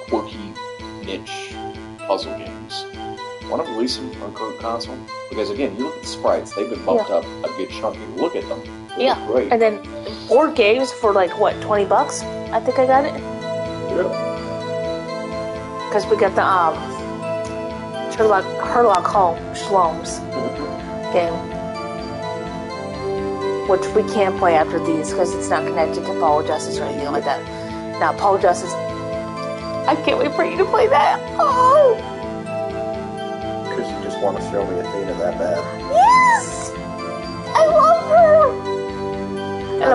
quirky, niche puzzle games. Why not release them on current console? Because again, you look at the sprites, they've been bumped up a good chunk. You look at them, they look great. And then 4 games for like, what, $20? I think I got it. Really? Because we got the Sherlock Holmes game, which we can't play after these because it's not connected to Apollo Justice or anything like that. Now, Apollo Justice, I can't wait for you to play that. Oh! Because you just want to show me Athena that bad. Yes! I love her! And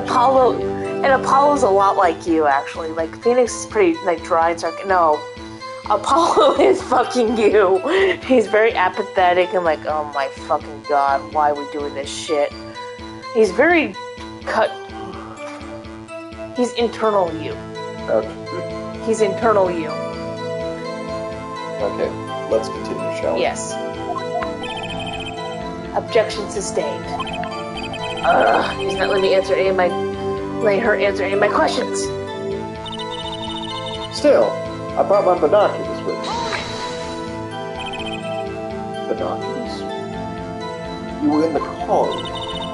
Apollo's a lot like you, actually. Like, Phoenix is pretty, dry and sarcastic. No. Apollo is fucking you. He's very apathetic and like, oh my fucking god, why are we doing this shit? He's very He's internal you. Okay. He's internal you. Okay, let's continue, shall we? Yes. Objection sustained. He's not letting her answer any of my questions. Still, I brought my binoculars with me. Binoculars? You were in the car.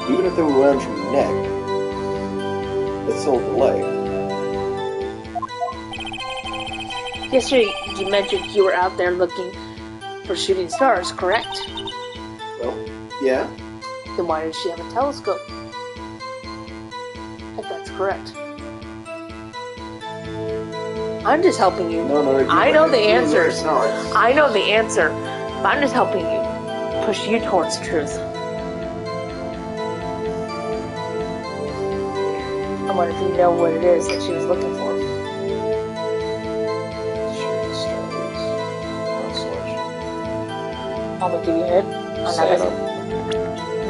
Even if they were around your neck, it's still a delay. Yesterday, you mentioned you were out there looking for shooting stars, correct? Well, yeah. Then why does she have a telescope? If that's correct. I'm just helping you. No, I know the answers. No, I know the answer, but I'm just helping you. Push you towards the truth. I wonder if you know what it is that she was looking for. I'm gonna give you a hint.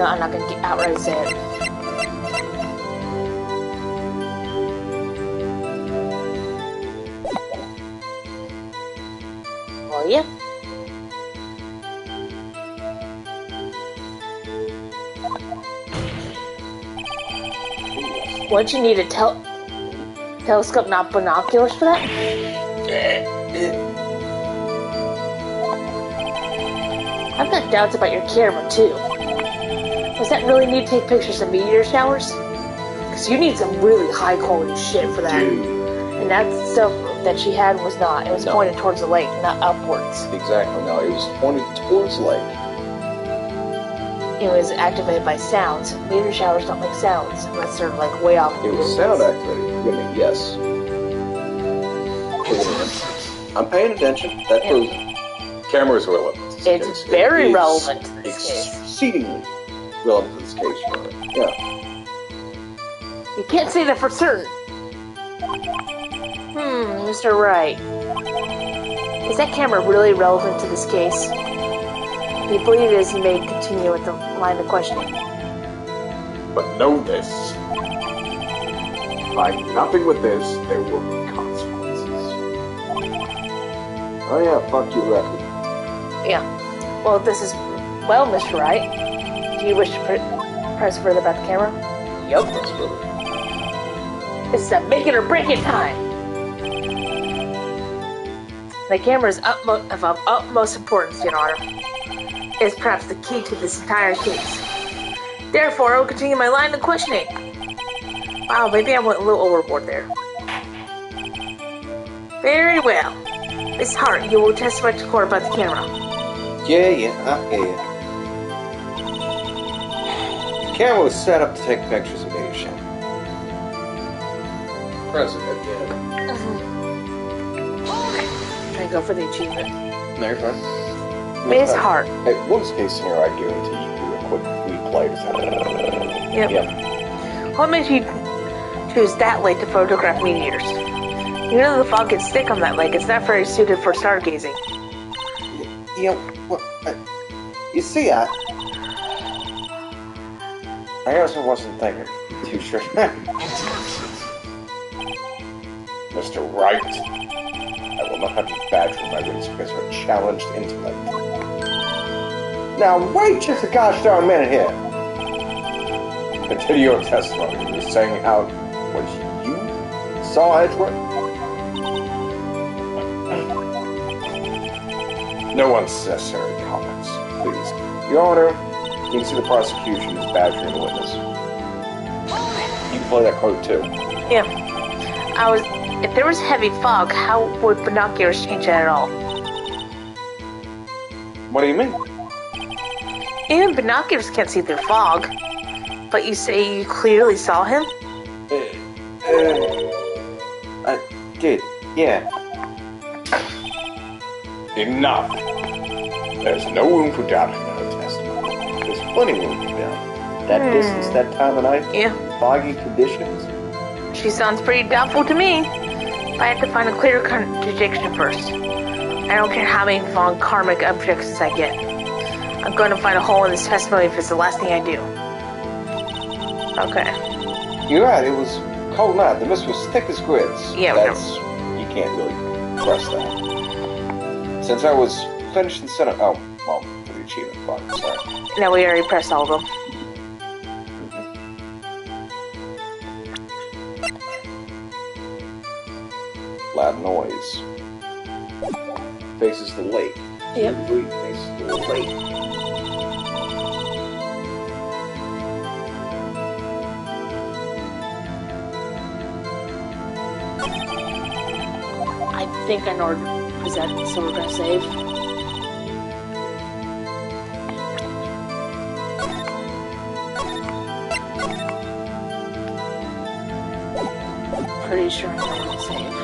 I'm not gonna outright say it. Well, yeah. Wouldn't you need a telescope, not binoculars, for that? I've got doubts about your camera, too. Does that really need to take pictures of meteor showers? Because you need some really high-quality shit for that. Dude. And that stuff that she had was not. It was pointed towards the lake, not upwards. Exactly. No, it was pointed towards the lake. It was activated by sounds. Meteor showers don't make sounds unless they're like way off. It was sound activated. I mean, yes. I'm paying attention. That proves it. Camera's relevant. It's very relevant to this case. Exceedingly relevant to this case, right? Yeah. You can't say that for certain. Mr. Wright. Is that camera really relevant to this case? If you believe it is, you may continue with the line of questioning. But know this. By nothing with this, there will be consequences. Oh yeah, fuck your record. Yeah. Well, this is... Well, Mr. Wright, do you wish to press further about the camera? Yep, that's brother. This is a make it or break it time. The camera is of utmost importance, Your Honor. It is perhaps the key to this entire case. Therefore, I will continue my line of questioning. Wow, maybe I went a little overboard there. Very well. Miss Hart, you will testify to court about the camera. Yeah, I hear you. The camera was set up to take pictures of meteor shower. Press it again. Try to go for the achievement. No, you're fine. Miss Hart. Hey, worst case scenario, I guarantee you do a quick replay to something. Yep. What makes you choose that lake to photograph meteors? You know the fog gets thick on that lake. It's not very suited for stargazing. Yeah, well, you see, I guess I wasn't thinking too sure. Mr. Wright, I will not have you badger my wits because of a challenged intellect. Now, wait just a gosh darn minute here. Continue your testimony. You were saying how what you saw Edgeworth? No unnecessary comments, please. Your Honor, you can see the prosecution is badgering the witness. You can play that quote too. Yeah. If there was heavy fog, how would binoculars change that at all? What do you mean? Even binoculars can't see through fog. But you say you clearly saw him? I did, yeah. Enough. There's no room for doubt in her testimony. There's plenty of room for doubt. That distance, that time of night, Yeah. foggy conditions. She sounds pretty doubtful to me. But I have to find a clear contradiction first. I don't care how many long karmic objections I get. I'm going to find a hole in this testimony if it's the last thing I do. Okay. You're right, it was a cold night. The mist was thick as grits. Yeah, you can't really press that. Since I was finished in center... Oh, well, for the achievement part, sorry. No, we already pressed all of them. Loud noise. Faces the lake. Yep. Faces the lake. I think I know where to present, so we're gonna save. Pretty sure I know where to save.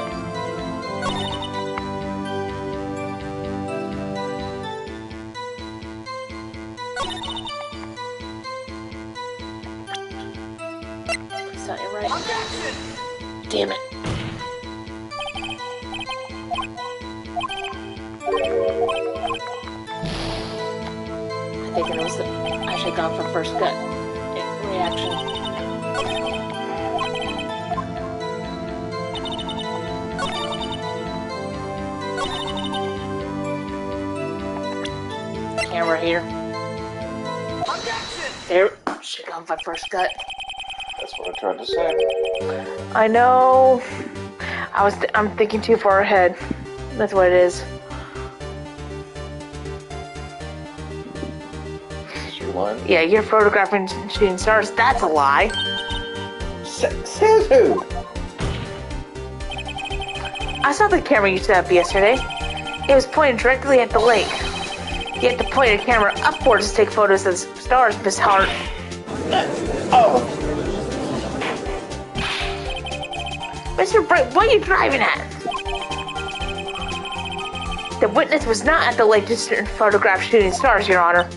That's not it, right? Damn it. I think it was I should have gone for first gut reaction. Camera here. There, should have gone for first gut. That's what I tried to say. I know. I'm thinking too far ahead. That's what it is. You lying? Yeah, you're photographing shooting stars. That's a lie. Says who? I saw the camera you set up yesterday. It was pointed directly at the lake. You had to point a camera upwards to take photos of the stars, Miss Hart. Oh. Mr. Bright, what are you driving at? The witness was not at the lake to photograph shooting stars, Your Honor.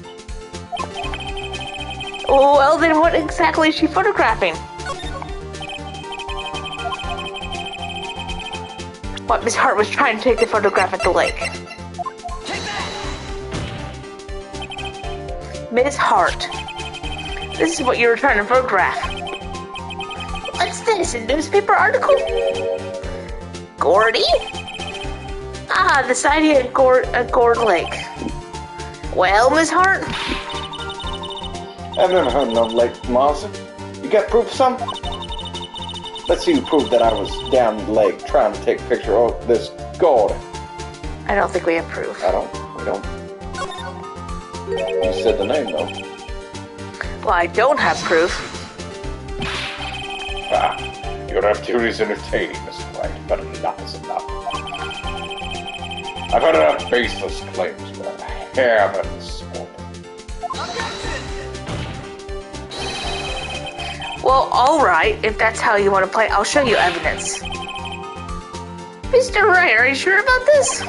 Well, then what exactly is she photographing? What Miss Hart was trying to take the photograph at the lake. Miss Hart, this is what you were trying to photograph. What's this, a newspaper article? Gordy? Ah, the sighting at Gourd Lake. Well, Miss Hart? I've never heard of no Lake Monster. You got proof of something? Let's see who proved that I was down the lake trying to take a picture of this Gordy. I don't think we have proof. We don't. You said the name, though. Well, I don't have proof. Ah, your activity is entertaining, Mr. Wright, but enough is enough. I've heard enough baseless claims, but I haven't spoken. Well, alright, if that's how you want to play, I'll show you evidence. Mr. Wright, are you sure about this?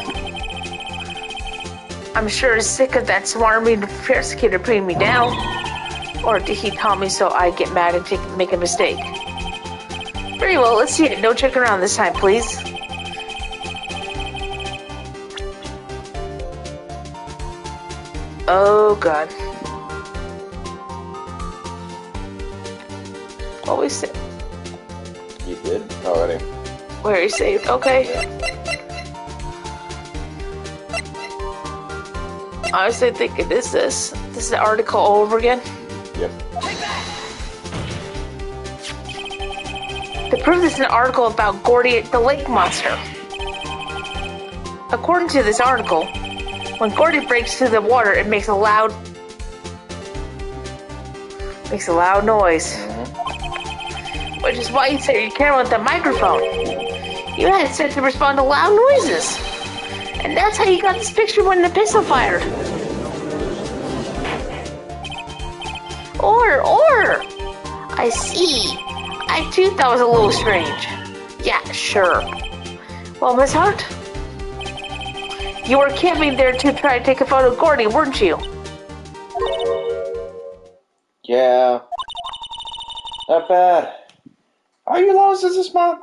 I'm sure he's sick of that swarming persecutor putting me down. Or did he taunt me so I get mad and make a mistake? Very well, let's see it. Don't check around this time, please. Oh, God. What we saved? You did already. Where you saved? Okay. I was thinking, this is the article all over again? Yep. The proof is an article about Gordy the lake monster. According to this article, when Gordy breaks through the water, it makes a loud noise. Which is why you set your camera with the microphone. You had it set to respond to loud noises. And that's how you got this picture when the pistol fired. Or, I see. I too thought it was a little strange. Yeah, sure. Well, Miss Hart, you were camping there to try to take a photo of Gordy, weren't you? Yeah. Not bad. Are you lost as a smart?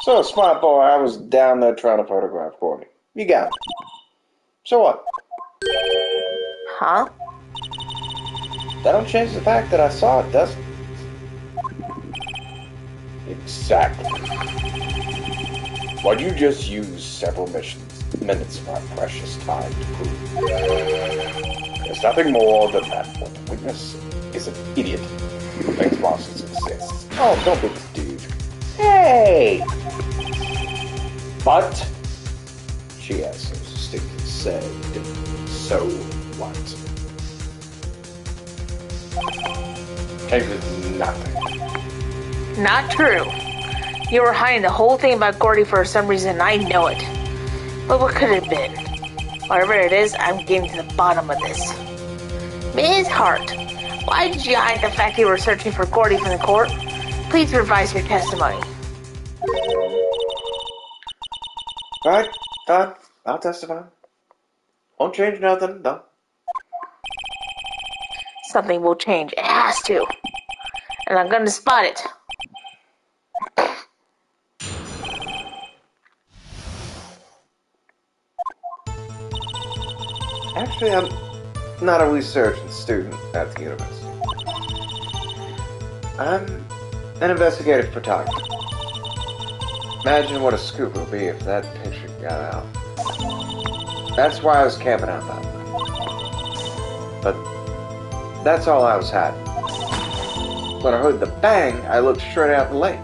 So, smart boy, I was down there trying to photograph Gordy. You got it. So what? Huh? That don't change the fact that I saw it, does it? Exactly. Why'd you just use several minutes of our precious time to prove? There's nothing more than that when the witness is an idiot who thinks monsters exist. Oh, don't be this dude. Hey! But she has something to say. So what? Changes nothing. Not true. You were hiding the whole thing about Gordy for some reason, and I know it. But what could it have been? Whatever it is, I'm getting to the bottom of this. Ms. Hart, why did you hide the fact you were searching for Gordy from the court? Please revise your testimony. Alright, fine. I'll testify. Won't change nothing, no. Something will change. It has to. and I'm gonna spot it. Actually, I'm not a research student at the university. I'm an investigative photographer. Imagine what a scoop it would be if that picture got out. That's why I was camping out that way. But that's all I was having. When I heard the bang, I looked straight out the lake.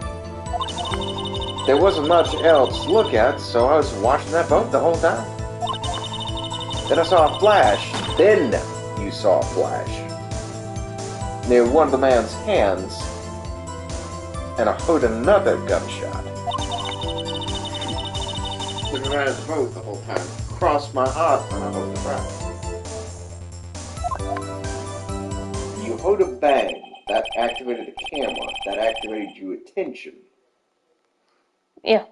There wasn't much else to look at, so I was watching that boat the whole time. Then I saw a flash. Then you saw a flash near one of the man's hands, and I heard another gunshot. Looking right at the boat the whole time. Crossed my heart when I heard the bang. You heard a bang. That activated the camera. That activated your attention. Yeah.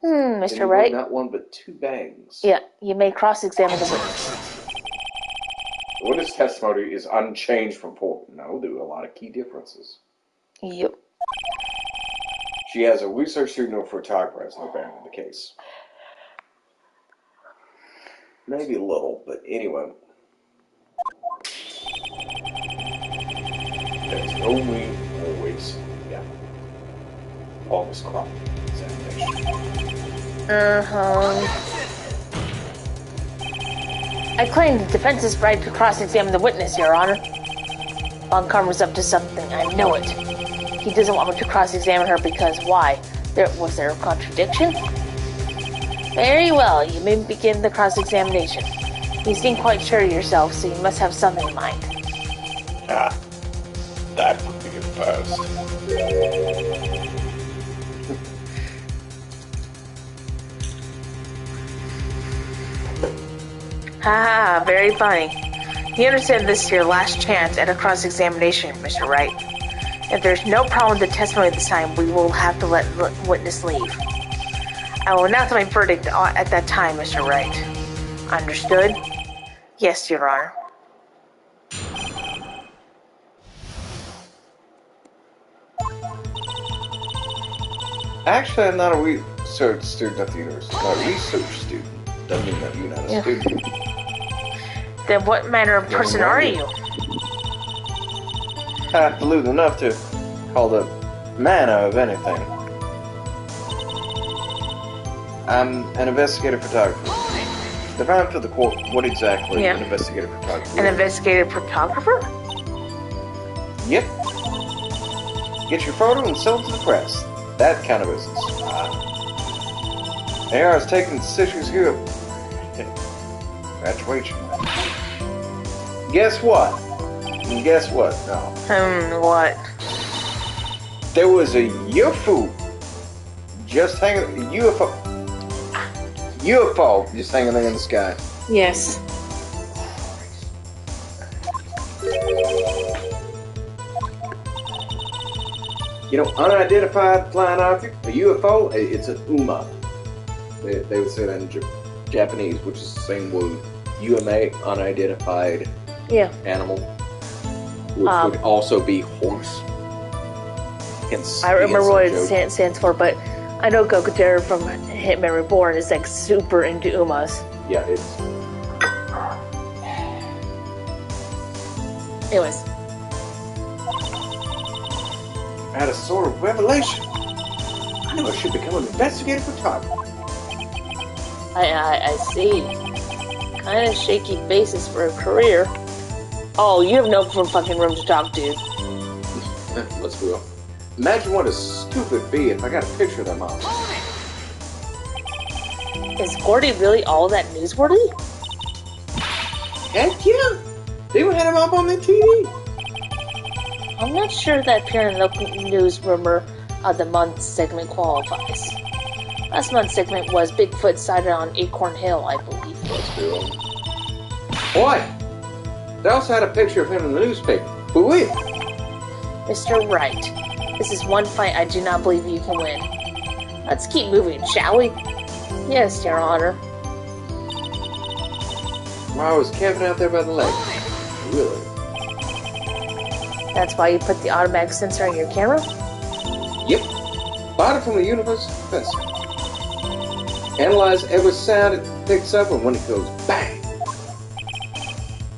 And Mr. you Wright? heard not one but two bangs. Yeah, you may cross-examine the witness. The witness testimony is unchanged from before. No, there are a lot of key differences. Yep. She has a research student or photographer as no bearing in the case. Maybe a little, but anyway. There's only always, always crop examination. I claim the defense's right to cross-examine the witness, Your Honor. Von Karma's up to something, I know it. He doesn't want me to cross-examine her because why? Was there a contradiction? Very well, you may begin the cross-examination. You seem quite sure of yourself, so you must have something in mind. Ah, that would be a first. Ha, very funny. You understand this is your last chance at a cross-examination, Mr. Wright. If there's no problem with the testimony this time, we will have to let the witness leave. I will announce my verdict at that time, Mr. Wright. Understood? Yes, Your Honor. Actually, I'm not a research student at the university. I'm a research student. Doesn't mean that you're not a student. Then what manner of person are you? Highfalutin enough to call the manner of anything. I'm an investigative photographer. Define for the court what exactly an investigative photographer An is. investigative photographer? Yep. Get your photo and sell it to the press. That kind of business. AR is taking decisions here. Graduation. Guess what? Guess what? No. What? There was a UFO just hanging. UFO just hanging there in the sky. Yes. You know, unidentified flying object, a UFO, it's an UMA. They would say that in Japanese, which is the same word. UMA, unidentified animal, which would also be horse. I remember what it stands for, but I know Gokudera from Hitman Reborn is like super into UMAs. Yeah, it's. Anyways. I had a sort of revelation. I knew I should become an investigative photographer. I see. Kind of shaky basis for a career. Oh, you have no fucking room to talk, dude. Let's be real. Imagine what a stupid be if I got a picture of them all. Is Gordy really all that newsworthy? Heck yeah! They had him up on the TV. I'm not sure that appearing in the local news rumor of the month segment qualifies. Last month's segment was Bigfoot sighted on Acorn Hill, I believe. Let's be real. Boy! They also had a picture of him in the newspaper. Who with? Mr. Wright, this is one fight I do not believe you can win. Let's keep moving, shall we? Yes, Your Honor. While I was camping out there by the lake. Really? That's why you put the automatic sensor in your camera? Yep. Bought it from the Universal Professor. Analyze every sound it picks up, and when it goes bang,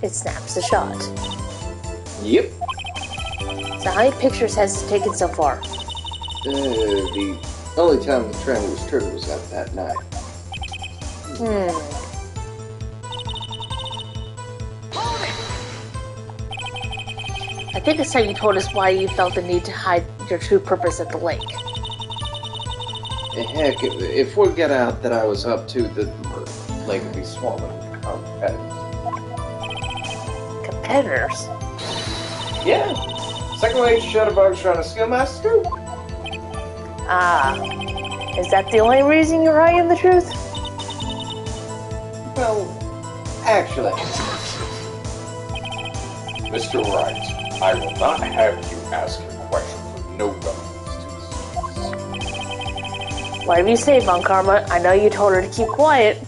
It snaps the shot. yep. So how many pictures has it taken so far? The only time the trailer was triggered was at that night. I think it's time you told us why you felt the need to hide your true purpose at the lake. Heck, if word got out that I was up to, the lake would be swallowed. Competitors? Yeah. Second rate shutterbugs trying to steal my scoop. Ah. Is that the only reason you're hiding the truth? Well, actually. Mr. Wright, I will not have you ask a question for no relevance to the Whatever you say, Von Karma. I know you told her to keep quiet.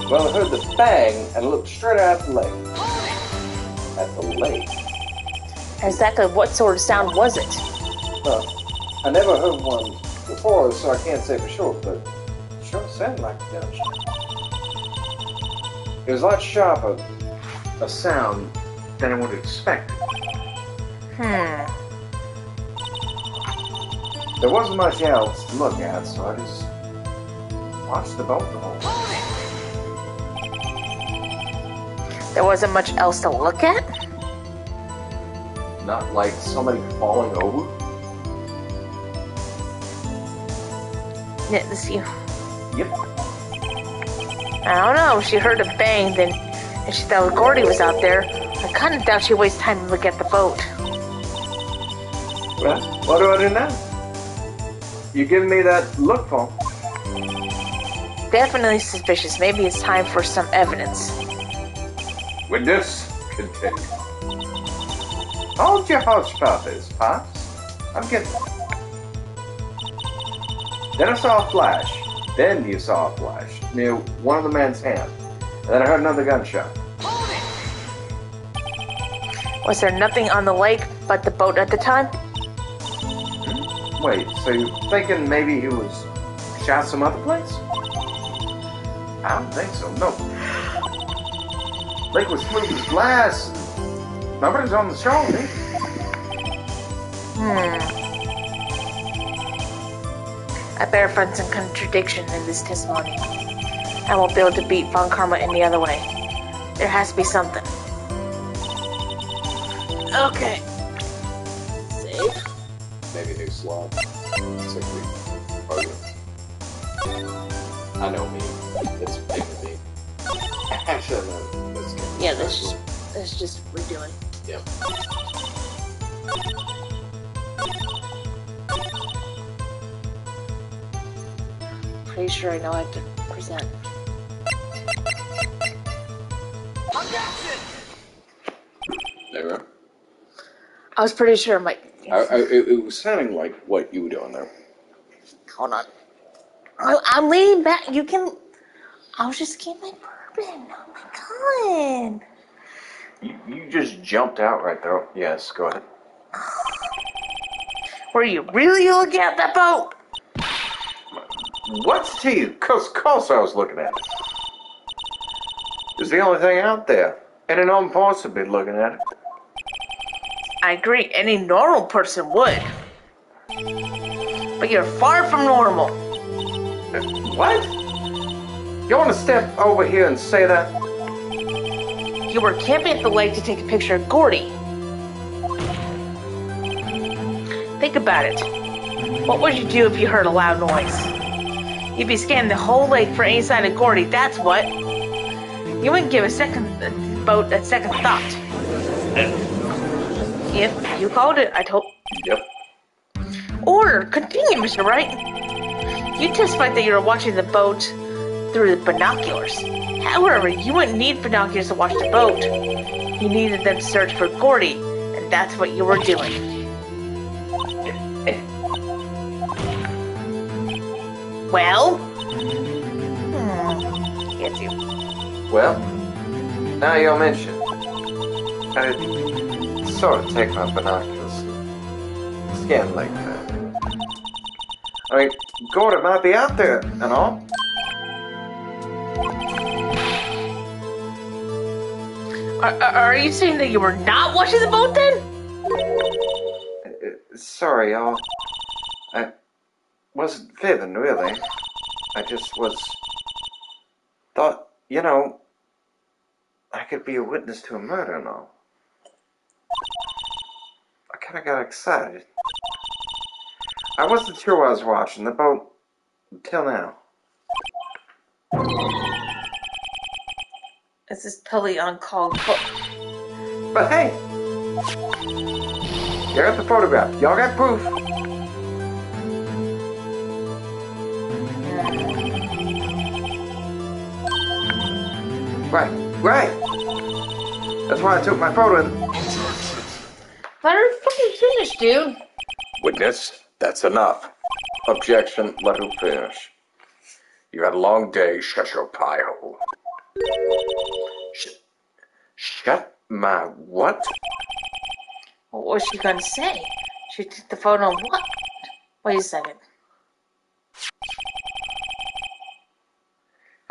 Well, I heard the bang and looked straight out the lake. At the lake? Exactly what sort of sound was it? I never heard one before, so I can't say for sure, but it sure sounded like a gunshot. It was a lot sharper a sound than I would have expected. There wasn't much else to look at, so I just watched the boat the whole time. There wasn't much else to look at? Not like somebody falling over. Yeah, this you. Yep. I don't know. She heard a bang, then, and she thought Gordy was out there. I kind of doubt she wasted time to look at the boat. Well, what do I do now? You giving me that look for? Definitely suspicious. Maybe it's time for some evidence. Witness, continue. Hold your hush about this, Pops. I'm getting it. Then I saw a flash. Then you saw a flash near one of the men's hand. And then I heard another gunshot. Was there nothing on the lake but the boat at the time? Wait, so you're thinking maybe he was shot some other place? I don't think so, no. Lake was smooth as glass. Nobody's on the shoulder. I better find some contradiction in this testimony. I won't be able to beat Von Karma any other way. There has to be something. Okay. Save. Maybe new slot. 6 weeks. I know me. It's big with me. Actually, no. Let's get Yeah, that's just redoing. Yep. Pretty sure I know I have to present. There we go. I was pretty sure my... It was sounding like what you were doing there. Hold on. I'm leaning back. You can... I was just getting my bourbon. Oh my god. You just jumped out right there. Yes, go ahead. Were you really looking at that boat? What's to you? Of course I was looking at it. It's the only thing out there. And an armed force would be looking at it. I agree, any normal person would. But you're far from normal. What? You want to step over here and say that? You were camping at the lake to take a picture of Gordy. Think about it. What would you do if you heard a loud noise? You'd be scanning the whole lake for any sign of Gordy, that's what. You wouldn't give a second thought. Yep, you called it, I told... Yep. Order! Continue, Mr. Wright. You testified that you were watching the boat through the binoculars. However, you wouldn't need binoculars to watch the boat. You needed them to search for Gordy, and that's what you were doing. Well? Gets you. Well, now you'll mention. sort of take my binoculars and scan like that. I mean, Gordon might be out there and all. Are you saying that you were not watching the boat then? Sorry, y'all. I wasn't fibbing, really. I just thought, you know, I could be a witness to a murder and all. I kind of got excited. I wasn't sure what I was watching the boat until now. This is totally uncalled for. But hey, you got the photograph. Y'all got proof. Right. That's why I took my photo. Let her fucking finish, dude. Witness, that's enough. Objection, let her finish. You had a long day, shut your pie hole. Shut my what? What was she gonna say? She took the photo of what? Wait a second.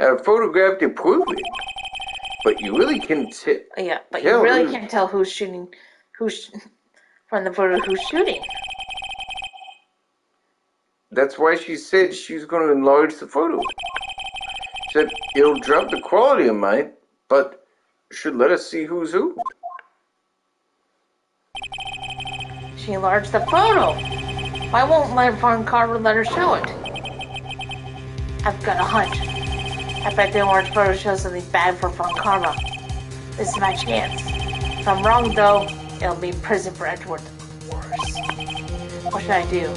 I photographed to prove it. But you really can Yeah, but you really can't tell who's shooting, from the photo who's shooting. That's why she said she was going to enlarge the photo. She said it'll drop the quality of mine, but should let us see who's who. She enlarged the photo. Why won't Von Carver let her show it? I've got a hunch. I bet the enlarged photo shows something bad for Von Karma. This is my chance. If I'm wrong, though, it'll be prison for Edward. Worse. What should I do?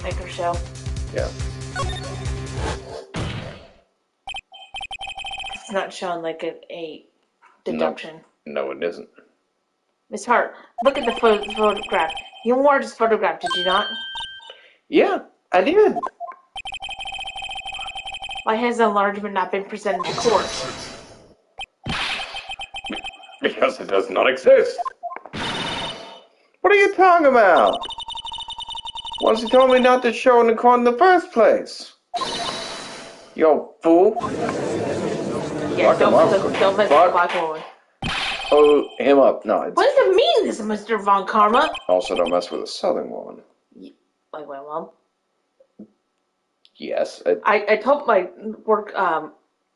Make her show? Yeah. It's not showing like a deduction. No, it isn't. Miss Hart, look at the photograph. You enlarged this photograph, did you not? Yeah, I did. Why has the enlargement not been presented to court? Because it does not exist. What are you talking about? Once you told me not to show in the court in the first place. You fool. Yeah, don't mess with the black woman. Oh, him up. No, What does it mean, this Mr. Von Karma? Also, don't mess with a southern woman. Like my mom? Yes. I told my work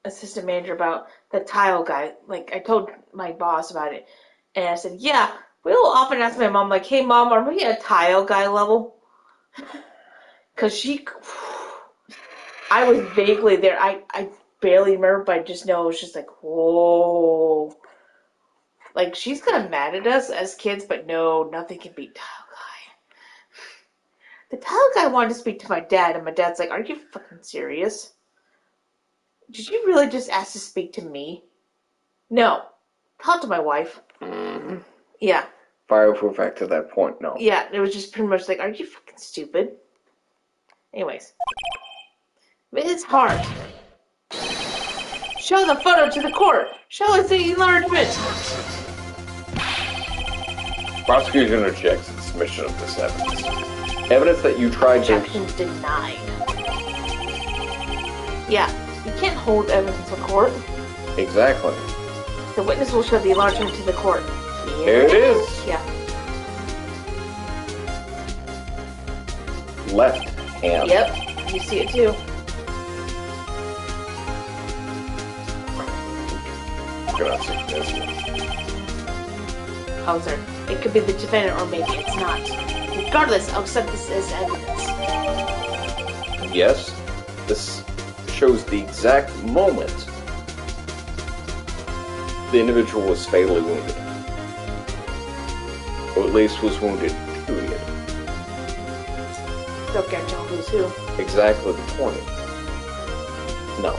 assistant manager about the tile guy. Like, I told my boss about it. And I said, yeah, we'll often ask my mom, like, hey, Mom, are we at tile guy level? Because I was vaguely there. I barely remember, but I just know it was just like, whoa. Like, she's kind of mad at us as kids, but no, nothing can beat tile guy. The tile guy wanted to speak to my dad, and my dad's like, are you fucking serious? Did you really just ask to speak to me? No. Talk to my wife. Mm-hmm. Yeah. Fireproof back to that point, no. Yeah, it was just pretty much like, are you fucking stupid? Anyways. Ms. Hart. Show the photo to the court. Show us the enlargement. Prosecution rejects the submission of this evidence. Evidence that you tried to... Objection denied. Yeah, you can't hold evidence in court. Exactly. The witness will show the enlargement to the court. Here it is. Yeah. Left hand. Yep, you see it too. I'm gonna see this one. Oh, sorry. It could be the defendant or maybe it's not. Regardless, I'll accept this as evidence. Yes, this shows the exact moment the individual was fatally wounded. Or at least was wounded, period. Don't get to who's who. Exactly the point. No.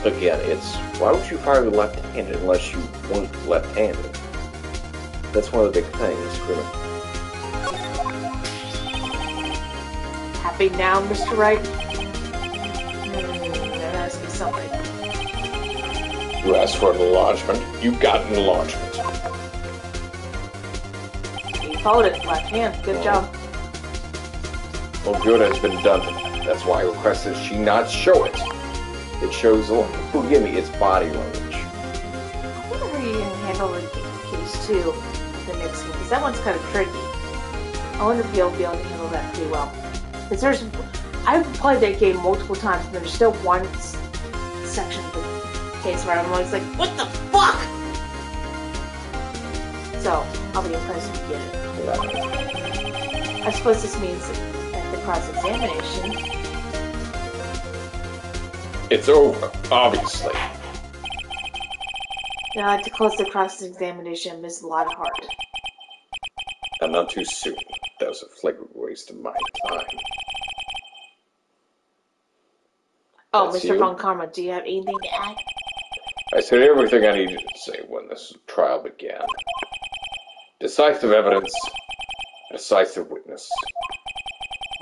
Again, it's, why would you fire left-handed unless you weren't left-handed? That's one of the big things, criminal. Happy now, Mr. Wright? That has to be something. You asked for an enlargement, you got an enlargement. followed it. Left hand. Good job. Well, good has been done. That's why I requested she not show it. It shows, forgive me, its body language. I wonder how you're gonna handle the case 2 of the next game, because that one's kind of tricky. I wonder if you'll be able to handle that pretty well. Because I've played that game multiple times, and there's still one section of the case where I'm always like, what the fuck? So, I'll be impressed if you get it. I suppose this means that the cross-examination... It's over, obviously. Now I have to close the cross-examination and miss a lot of heart. And not too soon. That was a flagrant waste of my time. Oh, That's Mr. you? Von Karma, do you have anything to add? I said everything I needed to say when this trial began. Decisive evidence, decisive witness.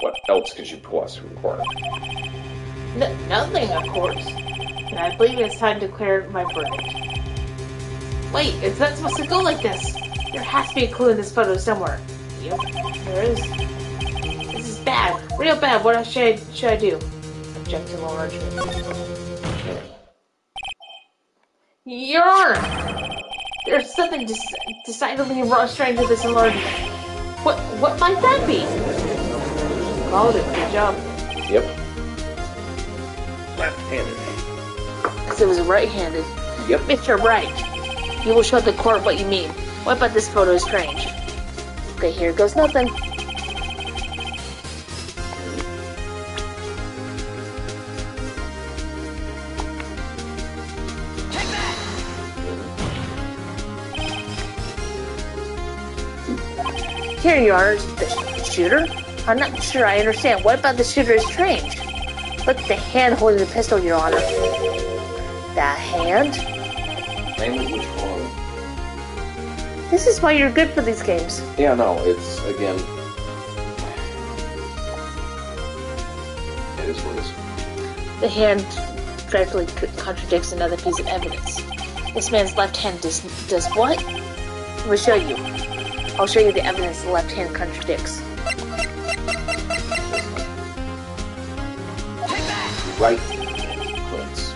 What else could you possibly require? Nothing, of course. And I believe it's time to declare my verdict. Wait, it's not supposed to go like this. There has to be a clue in this photo somewhere. Yep, there is. This is bad. Real bad. What else should I do? Object to enlargement. Your Honor! There's something decidedly strange with this enlargement. What might that be? Called it. Good job. Yep. Left-handed. Because it was right-handed. Yep. Mr. Wright, you will show the court what you mean. What about this photo is strange? Okay, here goes nothing. Here you are, the shooter? I'm not sure I understand. What about the shooter is strange? Look at the hand holding the pistol, Your Honor. That hand? Mainly which one? This is why you're good for these games. Yeah, no, it's, again... It is what it is. The hand directly contradicts another piece of evidence. This man's left hand does what? Let me show you. I'll show you the evidence the left hand contradicts. Right prints.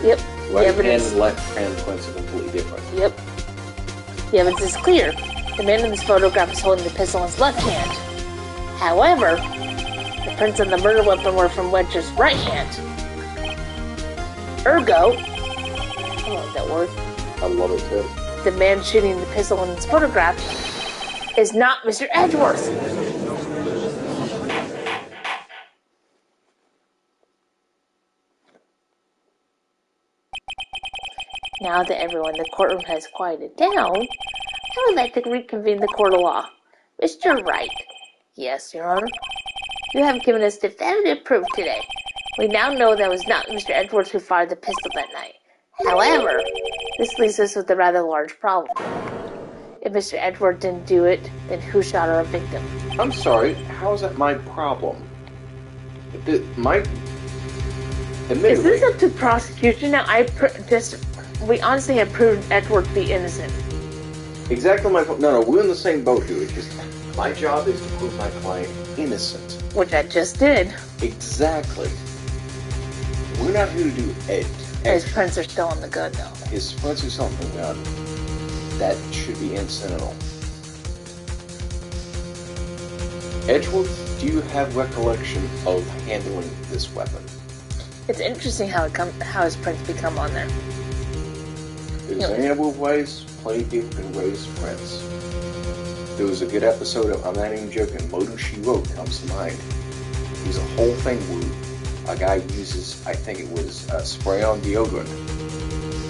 Yep. Right hand evidence. and left hand prints are completely different. Yep. The evidence is clear. The man in this photograph is holding the pistol in his left hand. However, the prints on the murder weapon were from Wedger's right hand. Ergo, I love that word. I love it too. The man shooting the pistol in this photograph is not Mr. Edgeworth. Now that everyone in the courtroom has quieted down, I would like to reconvene the court of law. Mr. Wright. Yes, Your Honor. You have given us definitive proof today. We now know that it was not Mr. Edgeworth who fired the pistol that night. However, this leaves us with a rather large problem. If Mr. Edgeworth didn't do it, then who shot our victim? I'm sorry, how is that my problem? Admittedly, Is this up to prosecution? Now, we honestly have proved Edgeworth to be innocent. exactly my point. No, we're in the same boat here. It's just, my job is to prove my client innocent. Which I just did. Exactly. We're not here to do His prints are still on the gun, though. His prints are something that should be incidental. Edgeworth, do you have recollection of handling this weapon? It's interesting how his prints become on there. There's any number of ways plenty of people can raise prints. There was a good episode of, I'm not even joking, Moto She Wrote comes to mind. There's a whole thing where a guy uses, I think it was spray on deodorant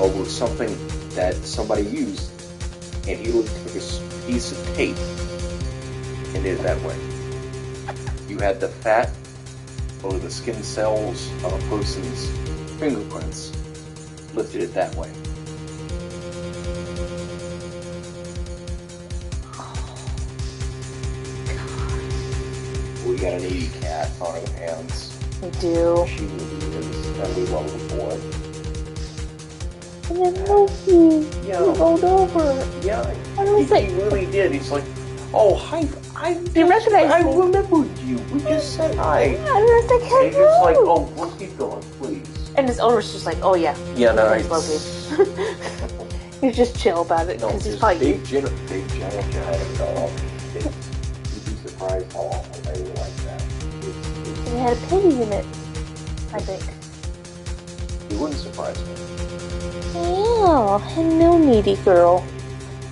over something that somebody used, and he took a piece of tape and did it that way. You had the fat or the skin cells of a person's fingerprints, lifted it that way. We got an 80 cat on our hands. We do. She really is, and we love her for it. And then Loki, he rolled over. Yeah, I don't he think. really did. He's like, Oh, hi. You recognize I me? remembered you. We just said hi. I was like, And he's just like, hello. oh, let's keep going, please. And his owner's just like, oh yeah. Yeah, no, Thanks, Loki. He's just chill about it No, because he's just probably big general dog. You'd be surprised how often they were like that. He had a pity unit, I think. It wouldn't surprise me. Yeah, hello, needy girl.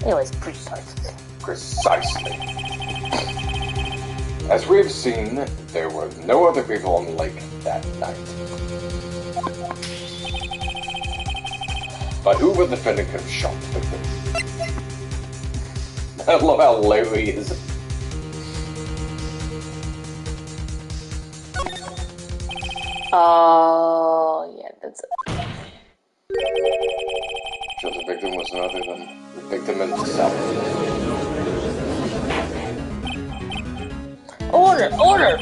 Anyways, precisely. Precisely. As we have seen, there were no other people on the lake that night. But who would the defendant could have shot the victim? I love how low he is. Oh, yeah, that's it. Sure, the victim was none other than the victim himself. Order! Order!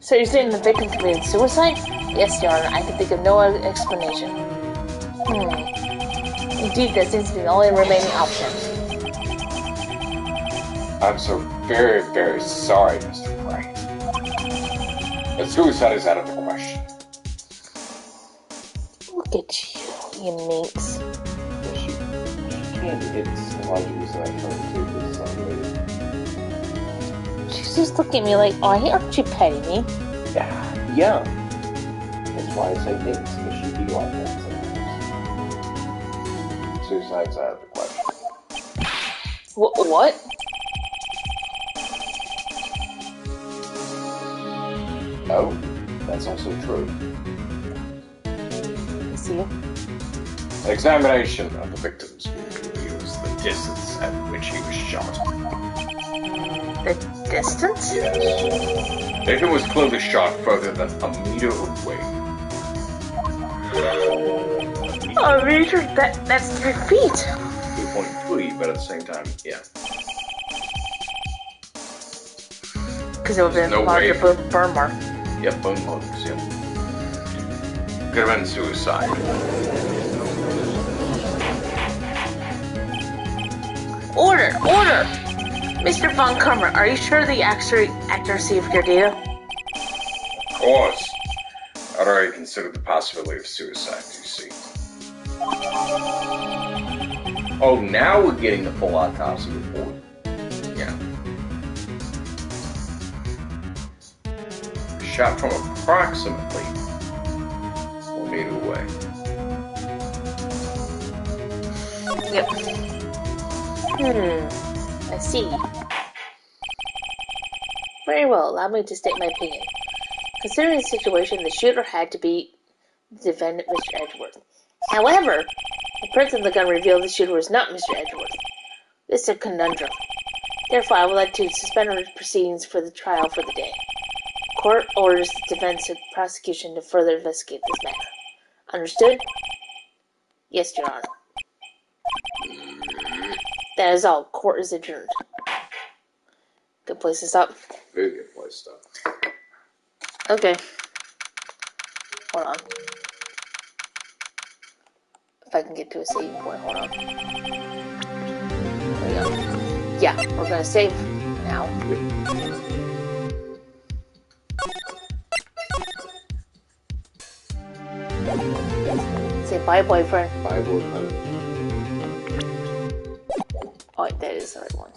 So you're saying the victim committed suicide? Yes, Your Honor. I can think of no other explanation. Indeed, that seems to be the only remaining option. I'm so very, very sorry, Mr. Wright. But suicide is out of the question. Look at you minx. She can't hit somebody who's that trying to take this somebody. She's just looking at me like, oh, aren't you petting me? Yeah. That's why I say things, because she be like that sometimes. Suicide's out of the question. What? No, that's also true. See you. An examination of the victim's wound reveals the distance at which he was shot. The distance? Yes. The victim was clearly shot further than a meter away. A meter? That's 3 feet. 2.3, but at the same time, yeah. Because it would have been No larger way. burn mark. Yep, bone marks, yep. Could have been suicide. Order! Order! Mr. Von Kummer, are you sure of the accuracy of your data? Of course. I'd already considered the possibility of suicide, you see. Oh, now we're getting the full autopsy report. Yeah. Shot from approximately 1 meter away. Yep. I see. Very well, allow me to state my opinion. Considering the situation, the shooter had to be the defendant, Mr. Edgeworth. However, the prints on the gun revealed the shooter was not Mr. Edgeworth. This is a conundrum. Therefore, I would like to suspend our proceedings for the trial for the day. Court orders the defense and prosecution to further investigate this matter. Understood? Yes, Your Honor. That is all. Court is adjourned. Good place to stop. Very good place to stop. Okay. Hold on. If I can get to a saving point, hold on. There we go. Yeah, we're gonna save now. Say bye, boyfriend. Bye, boyfriend. Oh, that is the right one.